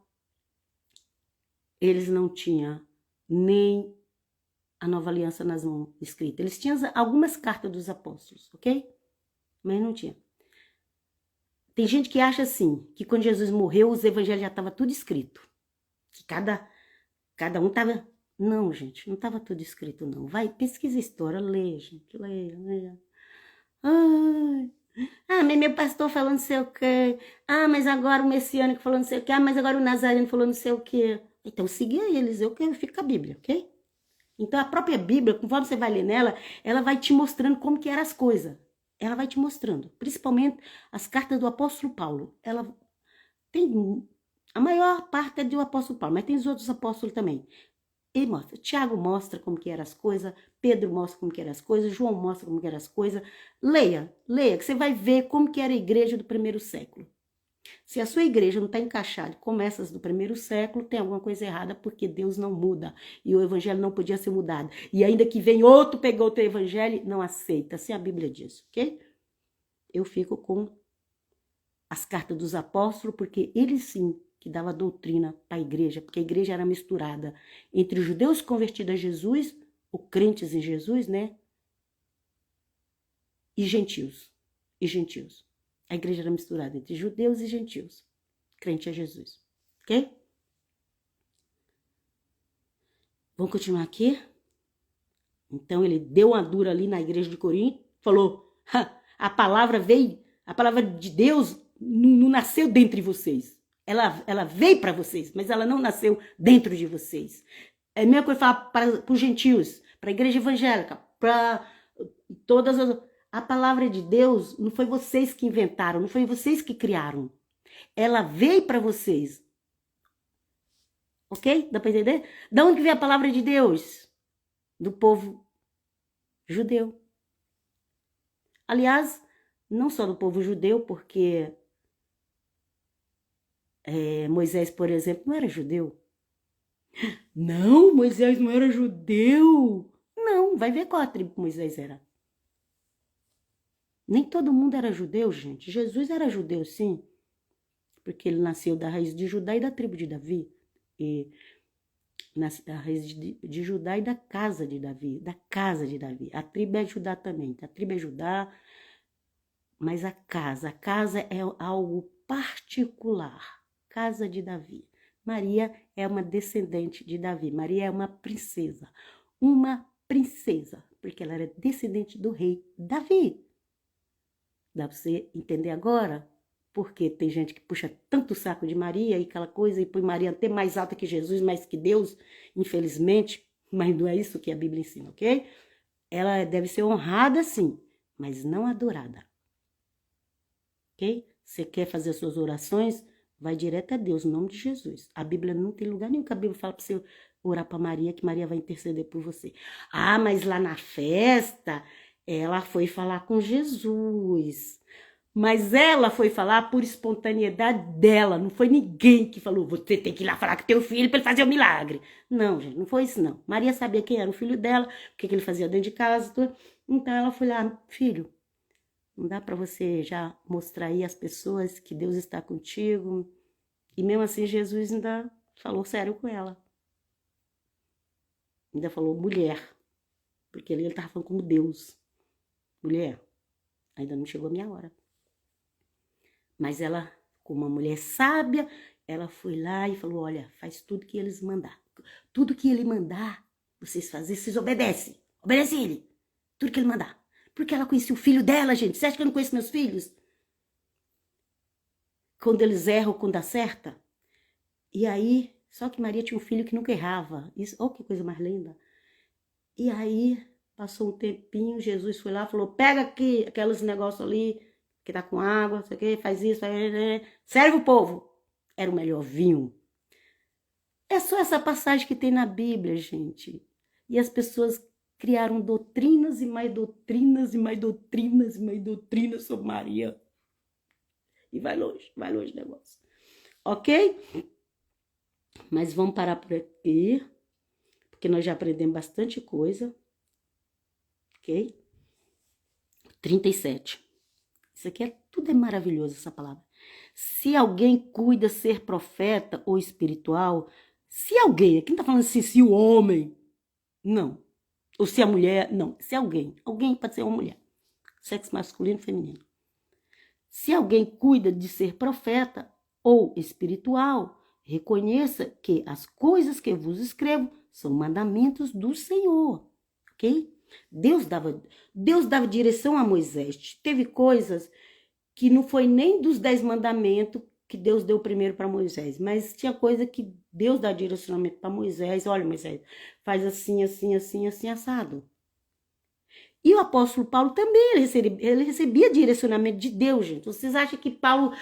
eles não tinham nem a nova aliança nas mãos escrita. Eles tinham algumas cartas dos apóstolos, ok? Mas não tinha. Tem gente que acha assim, que quando Jesus morreu, os evangelhos já estavam tudo escrito. Que cada um estava... Não, gente, não estava tudo escrito, não. Vai, pesquisa a história, lê, gente, lê. Ai, mas meu pastor falou não sei o quê. Mas agora o messiânico falou não sei o quê. Mas agora o nazareno falou não sei o quê. Então, siga eles, eu fico com a Bíblia, ok? Então, a própria Bíblia, conforme você vai ler nela, ela vai te mostrando como que eram as coisas. Ela vai te mostrando, principalmente as cartas do apóstolo Paulo. Ela tem, a maior parte é do apóstolo Paulo, mas tem os outros apóstolos também. Ele mostra, Tiago mostra como que eram as coisas, Pedro mostra como que eram as coisas, João mostra como que eram as coisas. Leia, que você vai ver como que era a igreja do primeiro século. Se a sua igreja não está encaixada como essas do primeiro século, tem alguma coisa errada, porque Deus não muda. E o evangelho não podia ser mudado. E ainda que vem outro, pegou outro evangelho, não aceita. Assim a Bíblia diz, ok? Eu fico com as cartas dos apóstolos, porque eles sim que dava doutrina para a igreja, porque a igreja era misturada entre os judeus convertidos a Jesus, ou crentes em Jesus, né? E gentios. A igreja era misturada entre judeus e gentios, crente a Jesus, ok? Vamos continuar aqui? Então ele deu uma dura ali na igreja de Corinto, falou, a palavra de Deus não nasceu dentro de vocês. Ela veio para vocês, mas ela não nasceu dentro de vocês. É a mesma coisa falar para os gentios, para a igreja evangélica, para todas as... A palavra de Deus não foi vocês que inventaram, não foi vocês que criaram. Ela veio para vocês. Ok? Dá para entender? De onde veio a palavra de Deus? Do povo judeu. Aliás, não só do povo judeu, porque Moisés, por exemplo, não era judeu. Não, Moisés não era judeu. Não, vai ver qual a tribo que Moisés era. Nem todo mundo era judeu, gente. Jesus era judeu, sim. Porque ele nasceu da raiz de Judá e da tribo de Davi. E da raiz de Judá e da casa de Davi. Da casa de Davi. A tribo é Judá também. A tribo é Judá, mas a casa é algo particular. Casa de Davi. Maria é uma descendente de Davi. Maria é uma princesa. Uma princesa. Porque ela era descendente do rei Davi. Dá para você entender agora? Porque tem gente que puxa tanto o saco de Maria e aquela coisa, e põe Maria até mais alta que Jesus, mais que Deus, infelizmente, mas não é isso que a Bíblia ensina, ok? Ela deve ser honrada, sim, mas não adorada. Ok? Você quer fazer suas orações? vai direto a Deus, em nome de Jesus. A Bíblia não tem lugar nenhum que a Bíblia fala para você orar para Maria, que Maria vai interceder por você. Ah, mas lá na festa, ela foi falar com Jesus. Mas ela foi falar por espontaneidade dela. Não foi ninguém que falou, você tem que ir lá falar com teu filho para ele fazer o milagre. Não, gente, não foi isso não. Maria sabia quem era o filho dela, o que ele fazia dentro de casa. Tudo. Então ela foi lá, filho, não dá para você já mostrar aí às pessoas que Deus está contigo? E mesmo assim Jesus ainda falou sério com ela. Ainda falou mulher, porque ali ele estava falando como Deus. Mulher, ainda não chegou a minha hora. Mas ela, como uma mulher sábia, ela foi lá e falou, olha, faz tudo que eles mandar. Tudo que ele mandar, vocês fazem, vocês obedecem. Obedece ele. Tudo que ele mandar. Porque ela conhecia o filho dela, gente. Você acha que eu não conheço meus filhos? Quando eles erram, quando acerta. E aí, só que Maria tinha um filho que nunca errava. Isso, oh, que coisa mais linda. E aí, passou um tempinho, Jesus foi lá e falou, pega aqui aqueles negócios ali, que tá com água, não sei o que, faz isso, serve o povo. Era o melhor vinho. É só essa passagem que tem na Bíblia, gente. E as pessoas criaram doutrinas e mais doutrinas e mais doutrinas e mais doutrinas sobre Maria. E vai longe o negócio. Ok? Mas vamos parar por aqui, porque nós já aprendemos bastante coisa. Ok? 37. Isso aqui tudo é maravilhoso, essa palavra. Se alguém cuida ser profeta ou espiritual, se alguém, aqui não tá falando assim, se o homem, não. Ou se a mulher, não. Se alguém pode ser uma mulher. Sexo masculino e feminino. Se alguém cuida de ser profeta ou espiritual, reconheça que as coisas que vos escrevo são mandamentos do Senhor, ok? Deus dava direção a Moisés. Teve coisas que não foi nem dos 10 mandamentos que Deus deu primeiro para Moisés, mas tinha coisa que Deus dá direcionamento para Moisés. Olha, Moisés, faz assim, assim, assim, assim, assado. E o apóstolo Paulo também, ele recebia direcionamento de Deus, gente. Vocês acham que Paulo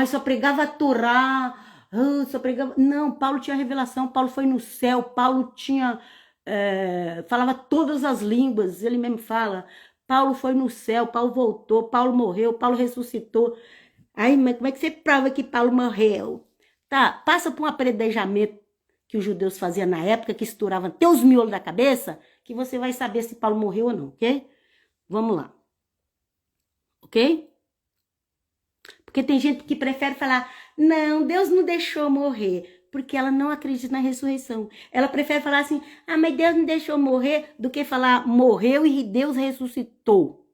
só pregava a Torá, só pregava... Não, Paulo tinha revelação, Paulo foi no céu, Paulo tinha... falava todas as línguas, ele mesmo fala. Paulo foi no céu, Paulo voltou, Paulo morreu, Paulo ressuscitou. Aí, mas como é que você prova que Paulo morreu? Tá, passa por um apredejamento que os judeus faziam na época, que estouravam até os miolos da cabeça, que você vai saber se Paulo morreu ou não, ok? Vamos lá. Ok? Porque tem gente que prefere falar, não, Deus não deixou morrer, porque ela não acredita na ressurreição. Ela prefere falar assim, mas Deus não deixou morrer, do que falar, morreu e Deus ressuscitou.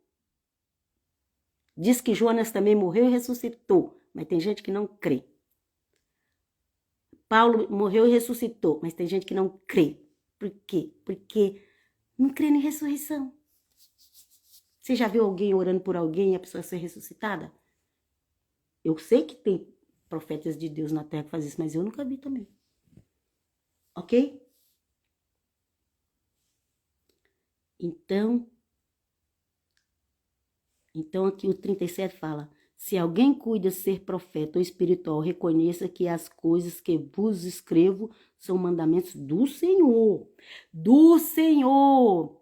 Diz que Jonas também morreu e ressuscitou, mas tem gente que não crê. Paulo morreu e ressuscitou, mas tem gente que não crê. Por quê? Porque não crê em ressurreição. Você já viu alguém orando por alguém e a pessoa ser ressuscitada? Eu sei que tem profetas de Deus na terra que fazem isso, mas eu nunca vi também. Ok? Então aqui o 37 fala, se alguém cuida ser profeta ou espiritual, reconheça que as coisas que vos escrevo são mandamentos do Senhor. Do Senhor.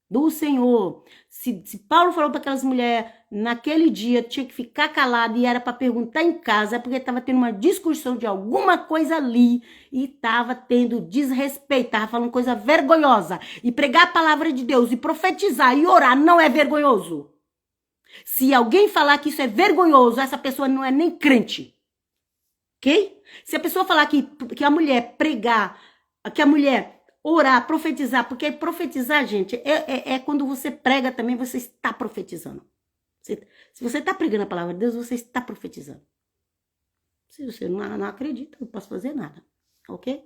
Do Senhor. Se Paulo falou para aquelas mulheres, naquele dia tinha que ficar calado e era para perguntar em casa, é porque estava tendo uma discussão de alguma coisa ali e estava tendo desrespeito, estava falando coisa vergonhosa. E pregar a palavra de Deus e profetizar e orar não é vergonhoso. Se alguém falar que isso é vergonhoso, essa pessoa não é nem crente. Ok? Se a pessoa falar que a mulher pregar, que a mulher orar, profetizar, porque profetizar, gente, é quando você prega também, você está profetizando. Se você está pregando a palavra de Deus, você está profetizando. Se você não acredita, eu não posso fazer nada. Ok?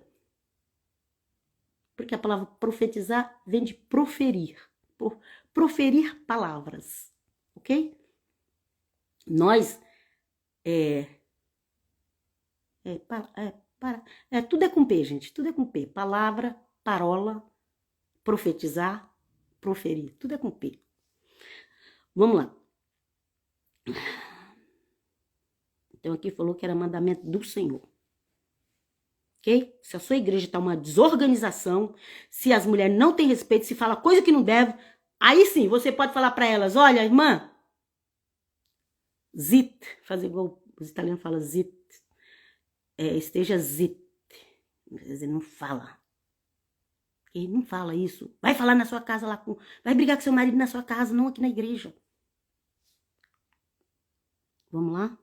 Porque a palavra profetizar vem de proferir. Proferir palavras. Ok? Nós, tudo é com P, gente. Tudo é com P. Palavra, parola, profetizar, proferir. Tudo é com P. Vamos lá. Então aqui falou que era mandamento do Senhor. Ok? Se a sua igreja está uma desorganização, se as mulheres não têm respeito, se fala coisa que não deve, aí sim, você pode falar para elas, olha, irmã, zit, fazer igual os italianos falam zit, esteja zit, quer dizer, não fala. Ele não fala isso. Vai falar na sua casa lá, vai brigar com seu marido na sua casa, não aqui na igreja. Vamos lá?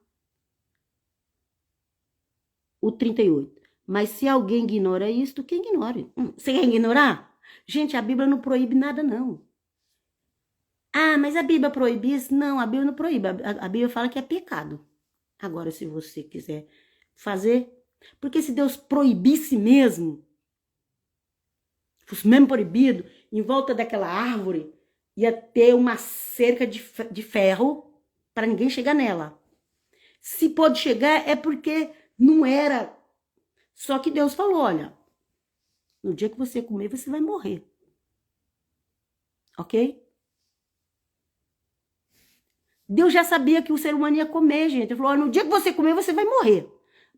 O 38. Mas se alguém ignora isto, quem ignore? Você quer ignorar? Gente, a Bíblia não proíbe nada, não. Ah, mas a Bíblia proíbe isso? Não, a Bíblia não proíbe. A Bíblia fala que é pecado. Agora, se você quiser fazer... Porque se Deus proibisse mesmo, fosse mesmo proibido, em volta daquela árvore, ia ter uma cerca de ferro para ninguém chegar nela. Se pode chegar, é porque não era... Só que Deus falou, olha, no dia que você comer, você vai morrer. Ok? Deus já sabia que o ser humano ia comer, gente. Ele falou, olha, no dia que você comer, você vai morrer.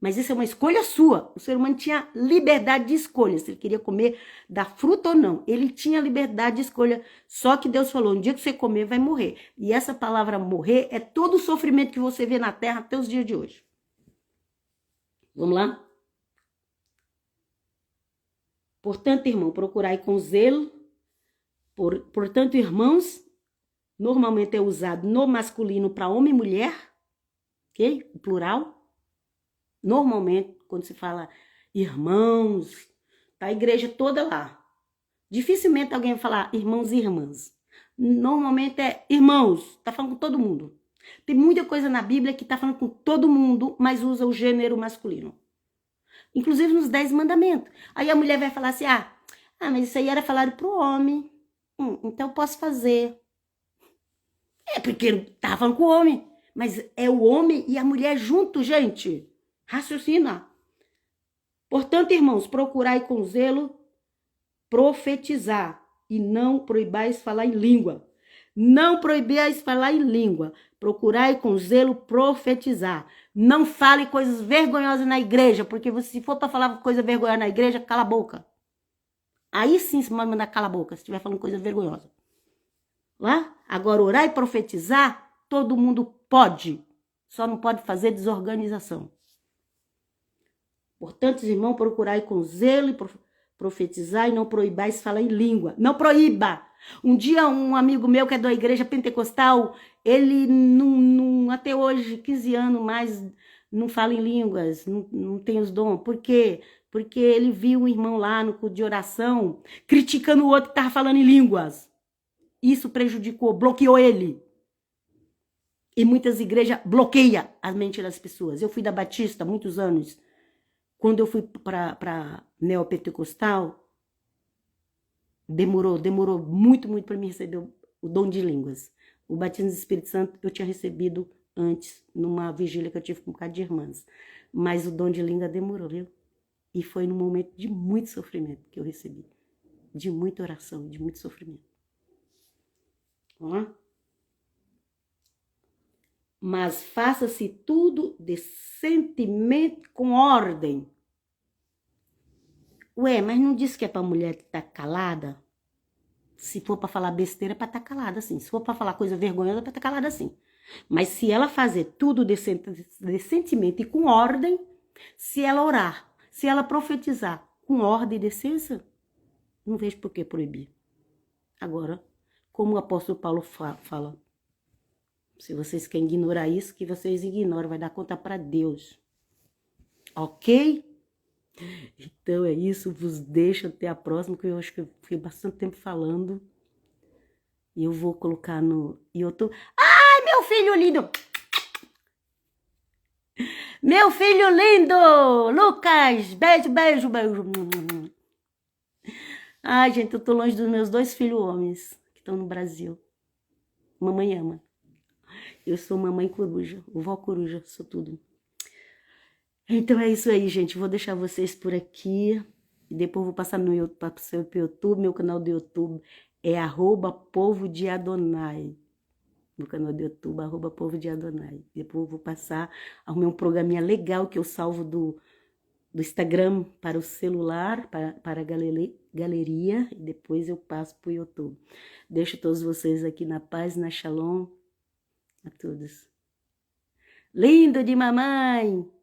Mas isso é uma escolha sua. O ser humano tinha liberdade de escolha, se ele queria comer da fruta ou não. Ele tinha liberdade de escolha, só que Deus falou, no dia que você comer, vai morrer. E essa palavra morrer é todo o sofrimento que você vê na terra até os dias de hoje. Vamos lá? Portanto, irmão, procurai com zelo. Portanto, irmãos, normalmente é usado no masculino para homem e mulher, ok? O plural. Normalmente, quando se fala irmãos, tá a igreja toda lá. Dificilmente alguém vai falar irmãos e irmãs. Normalmente é irmãos, tá falando com todo mundo. Tem muita coisa na Bíblia que tá falando com todo mundo, mas usa o gênero masculino. Inclusive nos 10 mandamentos. Aí a mulher vai falar assim, mas isso aí era falado pro homem. Então eu posso fazer. É porque tava falando com o homem. Mas é o homem e a mulher junto, gente. Raciocina. Portanto, irmãos, procurai com zelo profetizar e não proibais falar em língua. Não proibais falar em língua. Procurai com zelo profetizar. Não fale coisas vergonhosas na igreja, porque se for para falar coisa vergonhosa na igreja, cala a boca. Aí sim você pode mandar cala a boca, se estiver falando coisa vergonhosa. Lá? Agora, orar e profetizar, todo mundo pode. Só não pode fazer desorganização. Portanto, irmãos, procurai com zelo e profetizar e não proibais falar em língua. Não proíba! Um dia, um amigo meu que é da igreja pentecostal, ele não até hoje, 15 anos mais, não fala em línguas, não tem os dons. Por quê? Porque ele viu um irmão lá no culto de oração criticando o outro que estava falando em línguas. Isso prejudicou, bloqueou ele. E muitas igrejas bloqueiam a mente das pessoas. Eu fui da Batista há muitos anos. Quando eu fui para neopentecostal, demorou muito para mim receber o dom de línguas. O batismo do Espírito Santo eu tinha recebido antes, numa vigília que eu tive com um bocado de irmãs. Mas o dom de língua demorou, viu? E foi num momento de muito sofrimento que eu recebi. De muita oração, de muito sofrimento. Vamos lá? Mas faça-se tudo decentemente, com ordem. Ué, mas não disse que é pra mulher estar calada? Se for pra falar besteira, é pra estar calada assim. Se for pra falar coisa vergonhosa, é pra estar calada assim. Mas se ela fazer tudo decentemente e com ordem, se ela orar, se ela profetizar com ordem e decência, não vejo por que proibir. Agora, como o apóstolo Paulo fala, se vocês querem ignorar isso, que vocês ignoram, vai dar conta para Deus. Ok? Então é isso, vos deixo até a próxima, que eu acho que eu fiquei bastante tempo falando. E eu vou colocar no YouTube. Ai, meu filho lindo! Meu filho lindo! Lucas! Beijo, beijo, beijo. Ai, gente, eu tô longe dos meus 2 filhos homens, que estão no Brasil. Mamãe ama. Eu sou mamãe coruja, vó coruja, sou tudo. Então é isso aí, gente. Vou deixar vocês por aqui. E depois vou passar no YouTube, meu canal do YouTube é @povo de Adonai. no canal do YouTube, @Povo de Adonai. Depois eu vou passar, arrumei um programinha legal que eu salvo do Instagram para o celular, para a galeria, e depois eu passo para o YouTube. Deixo todos vocês aqui na paz, na shalom, a todos. Lindo de mamãe!